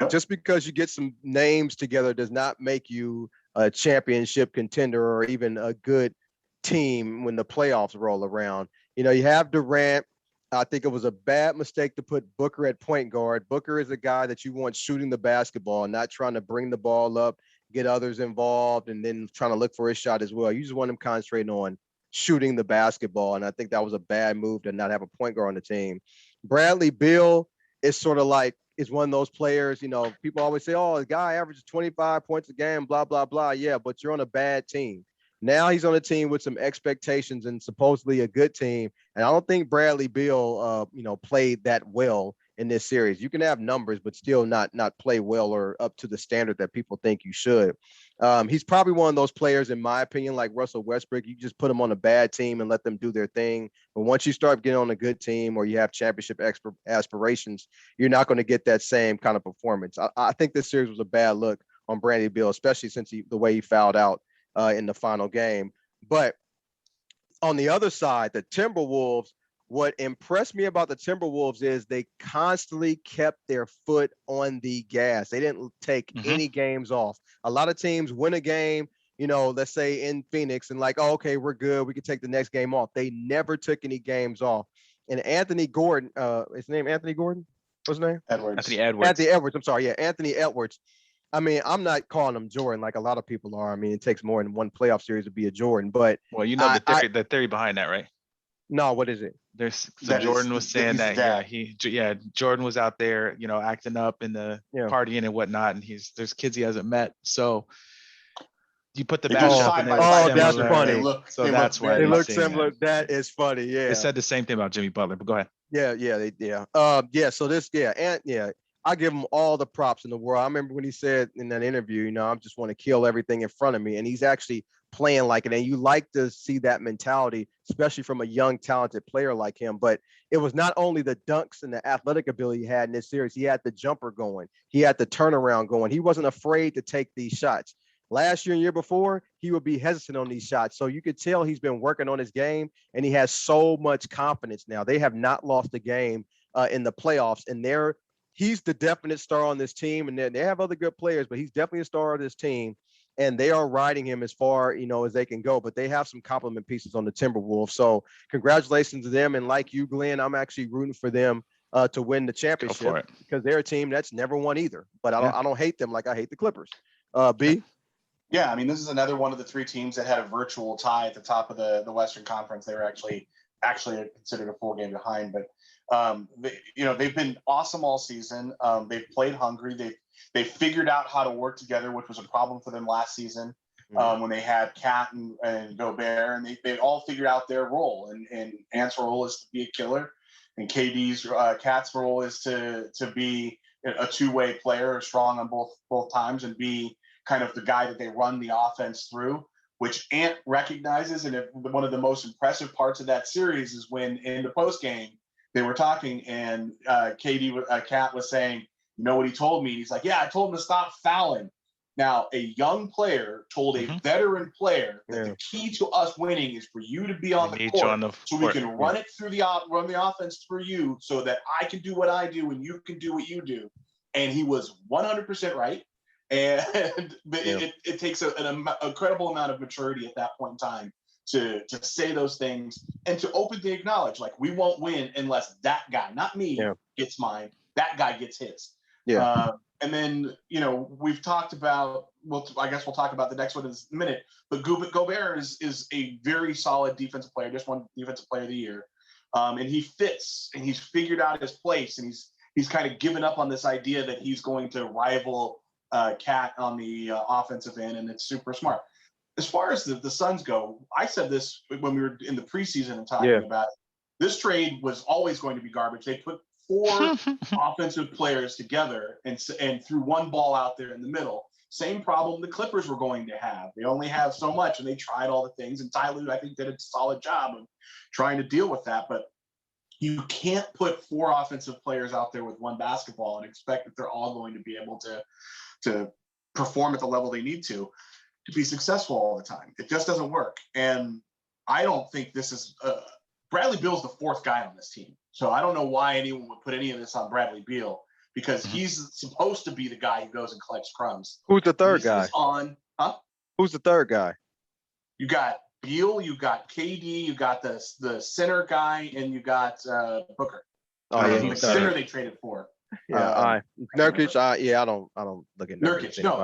Just because you get some names together does not make you a championship contender or even a good team when the playoffs roll around. You have Durant. I think it was a bad mistake to put Booker at point guard. Booker is a guy that you want shooting the basketball, not trying to bring the ball up, get others involved, and then trying to look for his shot as well. You just want him concentrating on shooting the basketball, and I think that was a bad move to not have a point guard on the team. Bradley Beal is sort of like, is one of those players, people always say, oh, the guy averages 25 points a game, blah, blah, blah. Yeah, but you're on a bad team. Now he's on a team with some expectations and supposedly a good team. And I don't think Bradley Beal, played that well in this series. You can have numbers, but still not play well or up to the standard that people think you should. He's probably one of those players, in my opinion, like Russell Westbrook. You just put them on a bad team and let them do their thing. But once you start getting on a good team or you have championship aspirations, you're not going to get that same kind of performance. I think this series was a bad look on Bradley Beal, especially since the way he fouled out in the final game. But on the other side, the Timberwolves, what impressed me about the Timberwolves is they constantly kept their foot on the gas. They didn't take any games off. A lot of teams win a game, let's say in Phoenix, and like, oh, okay, we're good. We can take the next game off. They never took any games off. And Anthony Gordon, his name Anthony Gordon? What's his name? Edwards. Anthony Edwards. I'm sorry. Yeah, Anthony Edwards. I mean, I'm not calling him Jordan like a lot of people are. I mean, it takes more than one playoff series to be a Jordan. But well, the theory behind that, right? No, what is it? Jordan was saying that Jordan was out there, acting up in the partying and whatnot, and there's kids he hasn't met. So you put the matchup and that's funny. That's why they look similar. That is funny. Yeah. They said the same thing about Jimmy Butler, but go ahead. So this, I give him all the props in the world. I remember when he said in that interview, I just want to kill everything in front of me. And he's actually playing like it. And you like to see that mentality, especially from a young, talented player like him. But it was not only the dunks and the athletic ability he had in this series. He had the jumper going. He had the turnaround going. He wasn't afraid to take these shots. Last year and year before, he would be hesitant on these shots. So you could tell he's been working on his game, and he has so much confidence now. They have not lost a game in the playoffs, and he's the definite star on this team. And they have other good players, but he's definitely a star of this team. And they are riding him as far, as they can go. But they have some complement pieces on the Timberwolves. So congratulations to them. And like you, Glenn, I'm actually rooting for them to win the championship because they're a team that's never won either. But I don't hate them like I hate the Clippers. B? Yeah, I mean, this is another one of the three teams that had a virtual tie at the top of the Western Conference. They were actually considered a full game behind, but they've been awesome all season. They've played hungry. They figured out how to work together, which was a problem for them last season when they had Cat and Gobert, and they all figured out their role. And Ant's role is to be a killer, and KD's Cat's role is to be a two-way player, strong on both times, and be kind of the guy that they run the offense through, which Ant recognizes. And one of the most impressive parts of that series is when in the post game they were talking and Cat was saying, you know what he told me? He's like, yeah, I told him to stop fouling. Now, a young player told a veteran player that the key to us winning is for you to be on the court, so we can run it through run the offense through you, so that I can do what I do and you can do what you do. And he was 100% right. And it takes an incredible amount of maturity at that point in time to say those things and to openly acknowledge, like, we won't win unless that guy, not me, gets mine. That guy gets his. And then, we've talked about, I guess we'll talk about the next one in a minute, but Gobert is a very solid defensive player, just won Defensive Player of the Year. And he fits, and he's figured out his place, and he's kind of given up on this idea that he's going to rival Cat on the offensive end, and it's super smart. As far as the Suns go, I said this when we were in the preseason and talking about it. This trade was always going to be garbage. They put 4 offensive players together and threw one ball out there in the middle. Same problem the Clippers were going to have. They only have so much, and they tried all the things. And Ty Lue, I think, did a solid job of trying to deal with that. But you can't put 4 offensive players out there with one basketball and expect that they're all going to be able to perform at the level they need to be successful all the time. It just doesn't work. And I don't think this is Bradley Beal's the 4th guy on this team. So I don't know why anyone would put any of this on Bradley Beal, because he's supposed to be the guy who goes and collects crumbs. Who's the third guy? Who's the third guy? You got Beal, you got KD, you got the center guy, and you got Booker. The center they traded for. Nurkic. I don't look at Nurkic. No,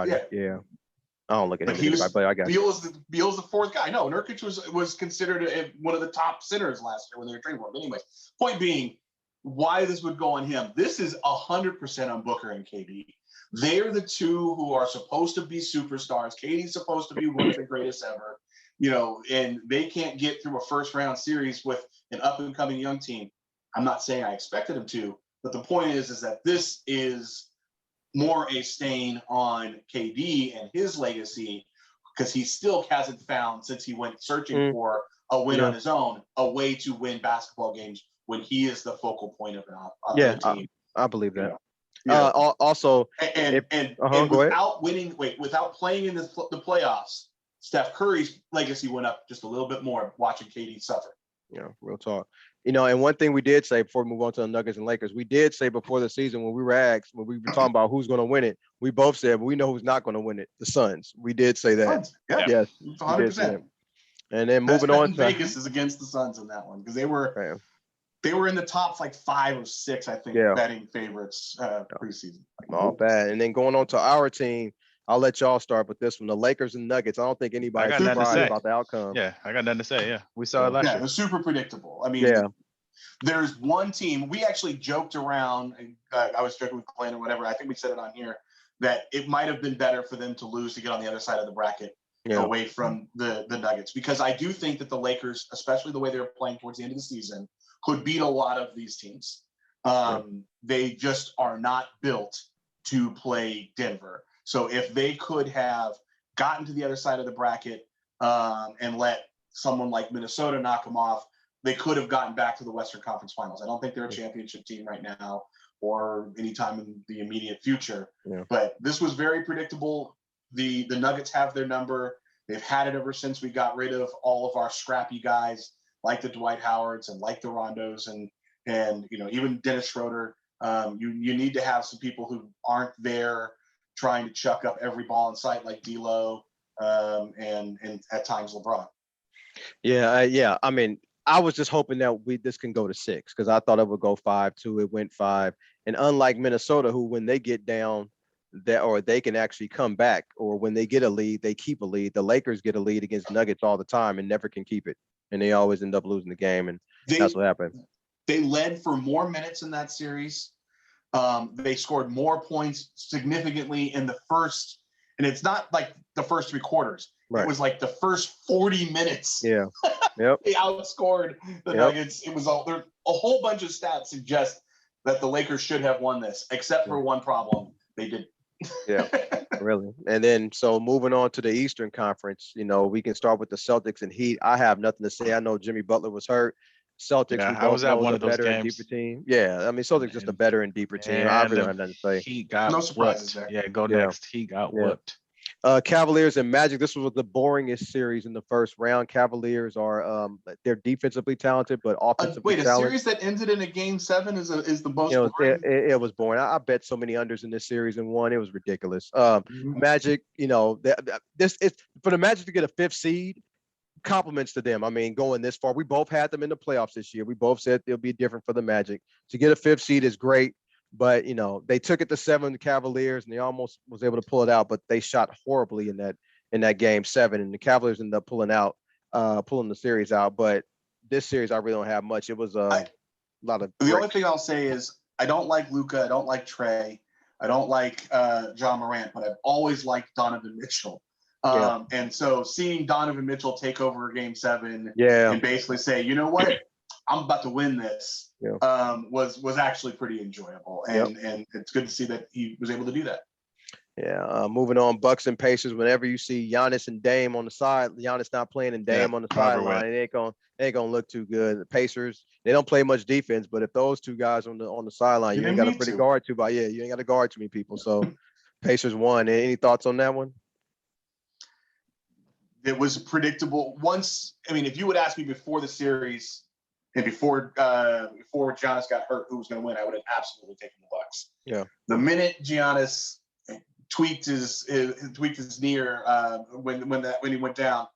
I don't look at him. But I got Beal's the 4th guy. No, Nurkic was considered one of the top centers last year when they were trading for him. But anyways, point being, why this would go on him? This is 100% on Booker and KD. They're the two who are supposed to be superstars. KD's supposed to be one of the greatest ever. and they can't get through a first round series with an up and coming young team. I'm not saying I expected them to, but the point is that this is more a stain on KD and his legacy, because he still hasn't found, since he went searching for a win on his own, a way to win basketball games when he is the focal point of the team. I believe that. Also, go ahead. without playing in the playoffs, Steph Curry's legacy went up just a little bit more watching KD suffer. Yeah, real talk. And one thing we did say before we move on to the Nuggets and Lakers, we did say before the season when we were asked, when we were talking about who's going to win it, we both said we know who's not going to win it. The Suns. We did say that. Yes, 100%. And then moving on to Vegas is against the Suns in that one, because they were in the top 5 or 6, I think, betting favorites preseason. All bad. And then going on to our team, I'll let y'all start with this one. The Lakers and Nuggets. I don't think anybody's surprised about the outcome. Yeah, I got nothing to say. Yeah, we saw it last year. Yeah, it was super predictable. I mean, there's one team. We actually joked around. I was joking with Glenn or whatever. I think we said it on here that it might have been better for them to lose to get on the other side of the bracket away from the Nuggets, because I do think that the Lakers, especially the way they were playing towards the end of the season, could beat a lot of these teams. They just are not built to play Denver. So if they could have gotten to the other side of the bracket and let someone like Minnesota knock them off, they could have gotten back to the Western Conference Finals. I don't think they're a championship team right now or anytime in the immediate future. But this was very predictable. The Nuggets have their number. They've had it ever since we got rid of all of our scrappy guys like the Dwight Howards and like the Rondos and even Dennis Schroeder. You need to have some people who aren't there trying to chuck up every ball in sight like D'Lo and at times LeBron. Yeah. I mean, I was just hoping that this can go to 6, because I thought it would go 5-2. It went 5. And unlike Minnesota, who when they get down, they can actually come back, or when they get a lead, they keep a lead. The Lakers get a lead against Nuggets all the time and never can keep it. And they always end up losing the game. And that's what happened. They led for more minutes in that series. They scored more points significantly in the first, and it's not like the first 3 quarters. Right. It was like the first 40 minutes. Yeah. They outscored the Nuggets. It was a whole bunch of stats suggest that the Lakers should have won this, except for one problem. They didn't. Yeah, really. And then, so moving on to the Eastern Conference, we can start with the Celtics and Heat. I have nothing to say. I know Jimmy Butler was hurt. Celtics, I was at one of those better games. And deeper team. Yeah, I mean, Celtics just a better and deeper team. I really don't have nothing to say. Heat got no surprises whooped. there. Yeah, go next. He got whooped. Cavaliers and Magic. This was the boringest series in the first round. Cavaliers are they're defensively talented, but offensively talented. A series that ended in a game 7 is the most boring. It was boring. I bet so many unders in this series and won. It was ridiculous. Magic, this is for the Magic to get a 5th seed. Compliments to them. I mean, going this far, we both had them in the playoffs this year. We both said it'll be different for the Magic. To get a 5th seed is great. But, they took it to 7, the Cavaliers, and they almost was able to pull it out, but they shot horribly in that game 7, and the Cavaliers ended up pulling the series out. But this series, I really don't have much. It was a lot of. The only thing I'll say is I don't like Luka. I don't like Trey. I don't like John Morant, but I've always liked Donovan Mitchell. And so seeing Donovan Mitchell take over game 7 and basically say, you know what? I'm about to win this was actually pretty enjoyable. And it's good to see that he was able to do that. Moving on, Bucks and Pacers. Whenever you see Giannis and Dame on the side, Giannis not playing and Dame on the sideline, it ain't gonna look too good. The Pacers, they don't play much defense, but if those two guys on the sideline, you ain't got a pretty guard too. But you ain't got to guard too many people. So Pacers won. Any thoughts on that one? It was predictable. If you would ask me before the series and before Giannis got hurt, who was going to win, I would have absolutely taken the Bucks. Yeah. The minute Giannis tweaked his knee when he went down,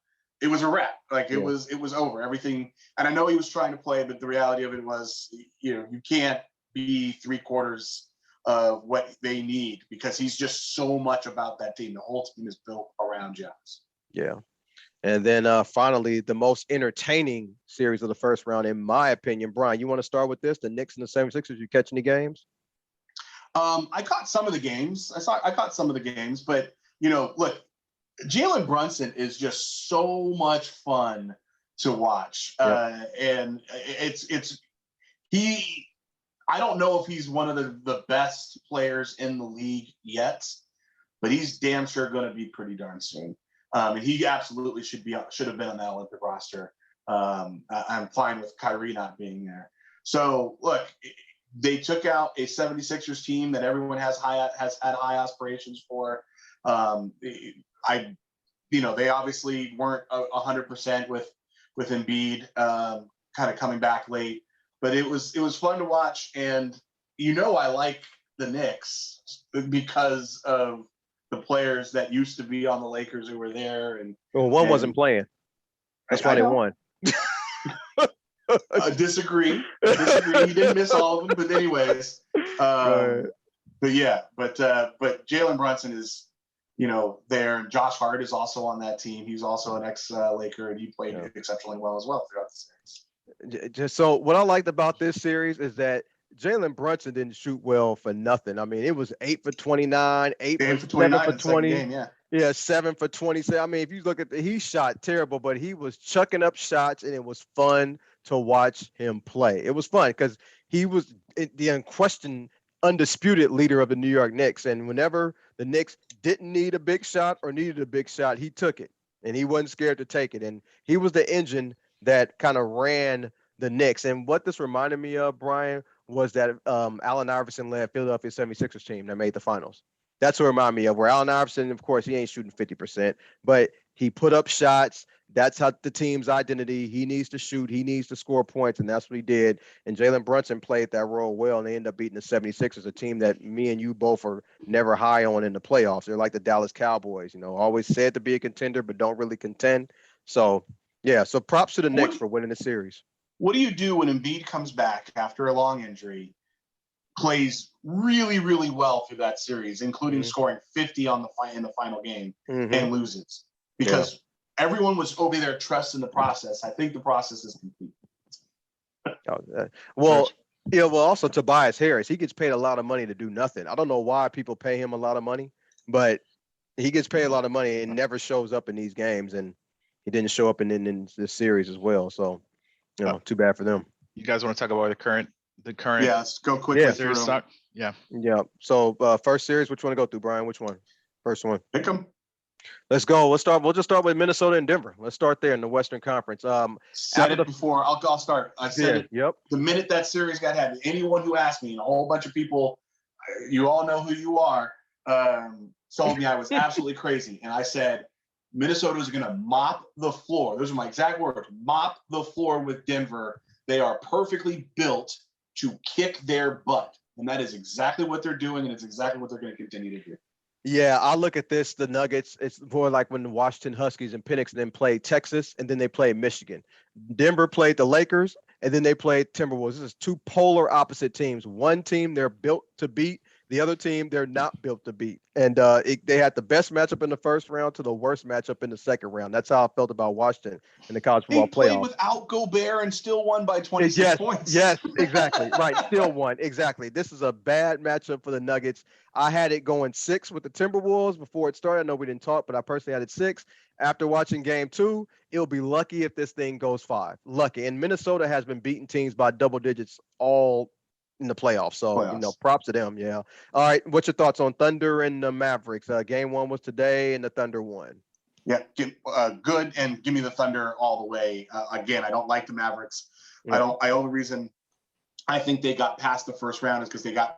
it was a wrap. It was over. Everything. And I know he was trying to play, but the reality of it was, you can't be 3/4 of what they need, because he's just so much about that team. The whole team is built around Giannis. Yeah. And then finally, the most entertaining series of the first round, in my opinion. Brian, you want to start with this? The Knicks and the 76ers. You catch any games? I caught some of the games. I caught some of the games, but look, Jalen Brunson is just so much fun to watch. And I don't know if he's one of the best players in the league yet, but he's damn sure going to be pretty darn soon. And he absolutely should have been on that Olympic roster. I'm fine with Kyrie not being there. So look, they took out a 76ers team that everyone has had high aspirations for. They obviously weren't 100% with Embiid kind of coming back late, but it was fun to watch. And I like the Knicks because of the players that used to be on the Lakers who were there. And one wasn't playing. That's why they won. Disagree. He didn't miss all of them, but anyways. Right. But Jalen Brunson is, there. And Josh Hart is also on that team. He's also an ex-Laker, and he played exceptionally well as well throughout the series. Just so what I liked about this series is that Jalen Brunson didn't shoot well for nothing. I mean, it was 8 for 29, 7 for 20. Game, yeah, 7 for 20. I mean, if you look at he shot terrible, but he was chucking up shots, and it was fun to watch him play. It was fun because he was the unquestioned, undisputed leader of the New York Knicks. And whenever the Knicks didn't need a big shot or needed a big shot, he took it, and he wasn't scared to take it. And he was the engine that kind of ran the Knicks. And what this reminded me of, Brian, was that Allen Iverson led Philadelphia 76ers team that made the finals. That's what reminded me of, where Allen Iverson, of course, he ain't shooting 50%, but he put up shots. That's how the team's identity. He needs to shoot. He needs to score points, and that's what he did. And Jalen Brunson played that role well, and they ended up beating the 76ers, a team that me and you both are never high on in the playoffs. They're like the Dallas Cowboys, always said to be a contender, but don't really contend. So, yeah, so props to the Knicks for winning the series. What do you do when Embiid comes back after a long injury, plays really, really well through that series, including scoring 50 in the final game, and loses? Because everyone was over there trusting the process. I think the process is complete. Also Tobias Harris, he gets paid a lot of money to do nothing. I don't know why people pay him a lot of money, but he gets paid a lot of money and never shows up in these games, and he didn't show up in this series as well. So, too bad for them. You guys want to talk about the current? Yeah, let's go quickly through them. Yeah. So first series, which one to go through, Brian? Which one? First one. Pick them. Let's go. We'll just start with Minnesota and Denver. Let's start there in the Western Conference. Said it before. I'll start. I said it. Yep. The minute that series got heavy, anyone who asked me, and a whole bunch of people, you all know who you are, told me I was absolutely crazy. And I said, Minnesota is going to mop the floor. Those are my exact words. Mop the floor with Denver. They are perfectly built to kick their butt. And that is exactly what they're doing, and it's exactly what they're going to continue to do. Yeah, I look at the Nuggets. It's more like when the Washington Huskies and Penix then played Texas, and then they played Michigan. Denver played the Lakers, and then they played Timberwolves. This is two polar opposite teams. One team they're built to beat. The other team they're not built to beat. And they had the best matchup in the first round to the worst matchup in the second round. That's how I felt about Washington in the college football playoffs. They played without Gobert and still won by 26 points. Yes, exactly. Right, still won. Exactly. This is a bad matchup for the Nuggets. I had it going 6 with the Timberwolves before it started. I know we didn't talk, but I personally had it 6. After watching game 2, it'll be lucky if this thing goes 5. Lucky. And Minnesota has been beating teams by double digits all in the playoffs. So, props to them. Yeah. All right. What's your thoughts on Thunder and the Mavericks? Game 1 was today, and the Thunder won. Yeah, good. And give me the Thunder all the way. Again, I don't like the Mavericks. The only reason I think they got past the first round is because they got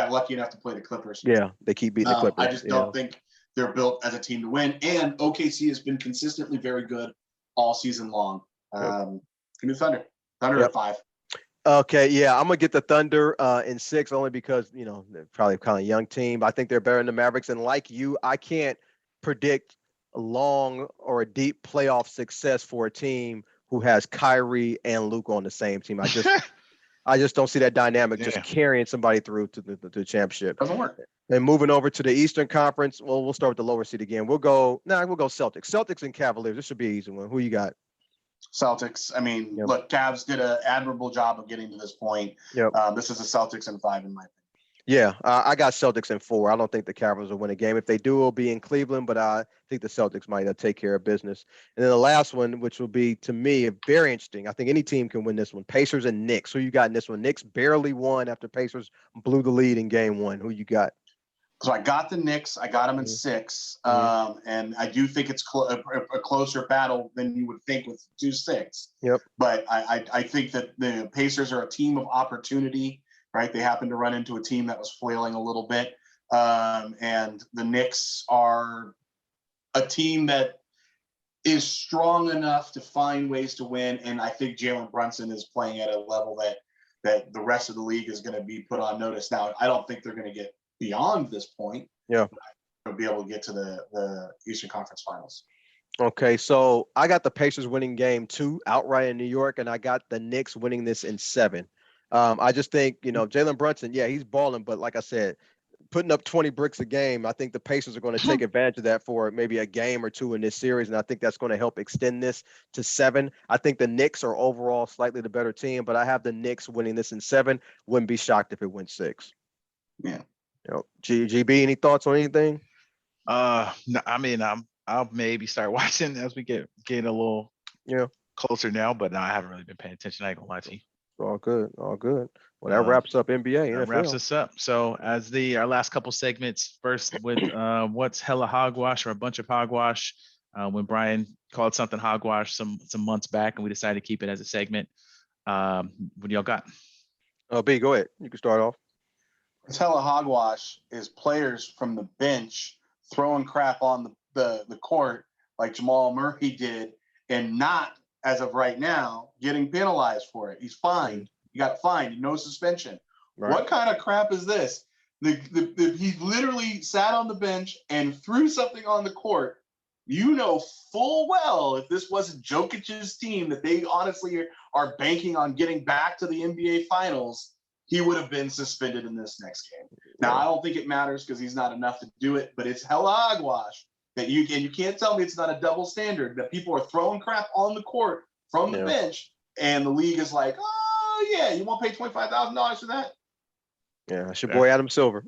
lucky enough to play the Clippers. Yeah, they keep beating the Clippers. I just don't think they're built as a team to win. And OKC has been consistently very good all season long. Give me the Thunder. Thunder at 5. Okay, yeah, I'm gonna get the Thunder in 6 only because they're probably kind of a young team. I think they're better than the Mavericks, and like you, I can't predict a long or a deep playoff success for a team who has Kyrie and Luka on the same team. I just don't see that dynamic just carrying somebody through to the championship. Doesn't work. And moving over to the Eastern Conference, well, we'll start with the lower seed again. We'll go Celtics. Celtics and Cavaliers. This should be an easy one. Who you got? Celtics. I mean, look, Cavs did an admirable job of getting to this point. This is the Celtics in 5 in my opinion. Yeah, I got Celtics in 4. I don't think the Cavaliers will win a game. If they do, it'll be in Cleveland, but I think the Celtics might take care of business. And then the last one, which will be, to me, very interesting. I think any team can win this one. Pacers and Knicks. Who you got in this one? Knicks barely won after Pacers blew the lead in game 1. Who you got? So I got the Knicks. I got them in 6. And I do think it's a closer battle than you would think with 2-6. Yep. But I think that the Pacers are a team of opportunity, right? They happened to run into a team that was flailing a little bit. And the Knicks are a team that is strong enough to find ways to win. And I think Jalen Brunson is playing at a level that the rest of the league is going to be put on notice. Now, I don't think they're going to get beyond this point. Yeah. They'll be able to get to the Eastern Conference Finals. Okay, so I got the Pacers winning game 2 outright in New York, and I got the Knicks winning this in 7. I just think, Jalen Brunson, yeah, he's balling, but like I said, putting up 20 bricks a game, I think the Pacers are going to take advantage of that for maybe a game or 2 in this series, and I think that's going to help extend this to 7. I think the Knicks are overall slightly the better team, but I have the Knicks winning this in 7. Wouldn't be shocked if it went 6. Yeah. GB, any thoughts on anything? No, I mean, I'll maybe start watching as we get a little closer now, but no, I haven't really been paying attention. I ain't gonna lie to you. All good. Well, that wraps up NBA. That NFL. wraps us up. So as our last couple segments, first with what's hella hogwash or a bunch of hogwash. When Brian called something hogwash some months back, and we decided to keep it as a segment. What do y'all got? B, go ahead. You can start off. It's hella hogwash is players from the bench throwing crap on the court like Jamal Murray did, and not, as of right now, getting penalized for it. He's fined. He got fined. No suspension. Right. What kind of crap is this? He literally sat on the bench and threw something on the court. You know full well if this wasn't Jokic's team that they honestly are banking on getting back to the NBA Finals, he would have been suspended in this next game. Now, I don't think it matters because he's not enough to do it, but it's hella hogwash that you can't tell me it's not a double standard, that people are throwing crap on the court from the bench, and the league is like, oh, yeah, you want to pay $25,000 for that? Yeah, it's your boy Adam Silver.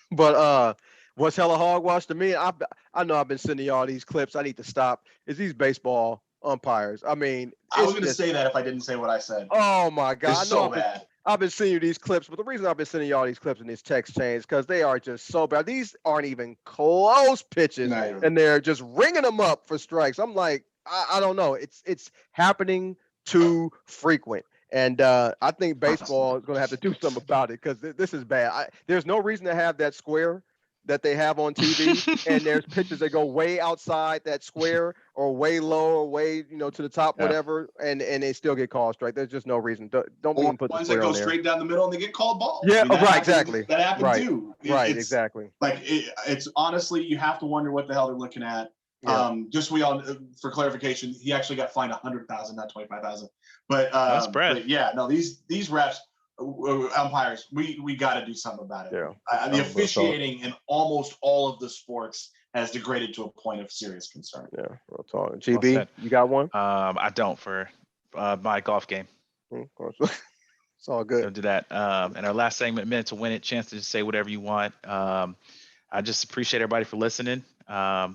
But what's hella hogwash to me, I know I've been sending y'all these clips. I need to stop. Is these baseball umpires. I mean, I was going to say that if I didn't say what I said. Oh, my God. It's so bad. I've been sending you these clips, but the reason I've been sending y'all these clips in these text chains because they are just so bad. These aren't even close pitches, and they're just ringing them up for strikes. I'm like, I don't know. It's happening too frequent, and I think baseball is going to have to do something about it because this is bad. There's no reason to have that square that they have on TV, and there's pitches that go way outside that square or way low or way to the top, whatever, and they still get called strike. There's just no reason. Don't even put the square on there. Ones that go straight down the middle and they get called balls. Yeah, right, exactly. That happened too. Exactly. Like it's honestly, you have to wonder what the hell they're looking at. Yeah. Just for clarification, he actually got fined $100,000, not $25,000. But that's Brad. But yeah, no, these refs. Umpires, we got to do something about it. Yeah. The officiating in almost all of the sports has degraded to a point of serious concern. Yeah, real talk. GB, you got one? I don't for my golf game. Of course. It's all good. Don't do that. And our last segment, minute to win it, chance to just say whatever you want. I just appreciate everybody for listening.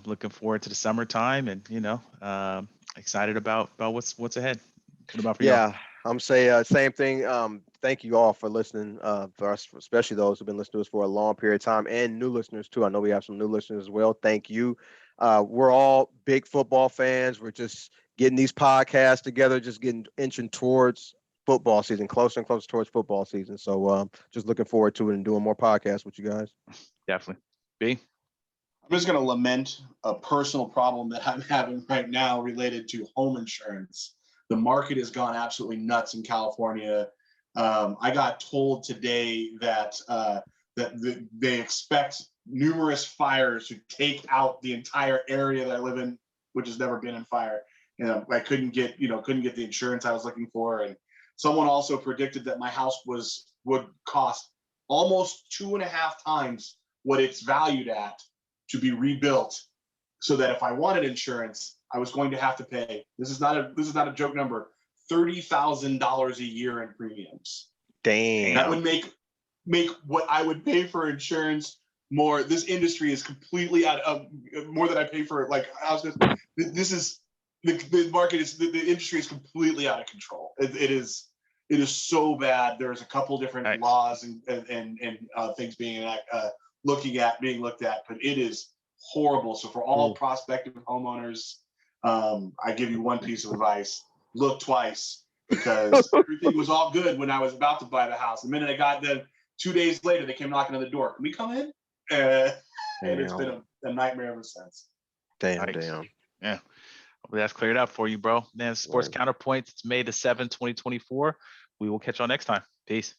Looking forward to the summertime, and excited about what's ahead. What about for you? I'm saying same thing. Thank you all for listening, for us, especially those who've been listening to us for a long period of time, and new listeners too. I know we have some new listeners as well. Thank you. We're all big football fans. We're just getting these podcasts together, just inching towards football season, closer and closer towards football season. So just looking forward to it and doing more podcasts with you guys. Definitely. B? I'm just going to lament a personal problem that I'm having right now related to home insurance. The market has gone absolutely nuts in California. I got told today that they expect numerous fires to take out the entire area that I live in, which has never been in fire. I couldn't get the insurance I was looking for, and someone also predicted that my house would cost almost 2.5 times what it's valued at to be rebuilt, so that if I wanted insurance, I was going to have to pay. This is not a joke number. $30,000 a year in premiums. Damn. That would make make what I would pay for insurance more. This industry is completely out of more than I pay for like houses. This is the market is the industry is completely out of control. It is so bad. There's a couple different laws and things being being looked at, but it is horrible. So for all prospective homeowners, I give you one piece of advice: look twice, because everything was all good when I was about to buy the house. The minute I got there, 2 days later, they came knocking on the door. Can we come in? And it's been a nightmare ever since. Damn. Yeah. Well, that's cleared up for you, bro. Man, Sports Counterpoints. It's May the 7th, 2024. We will catch y'all next time. Peace.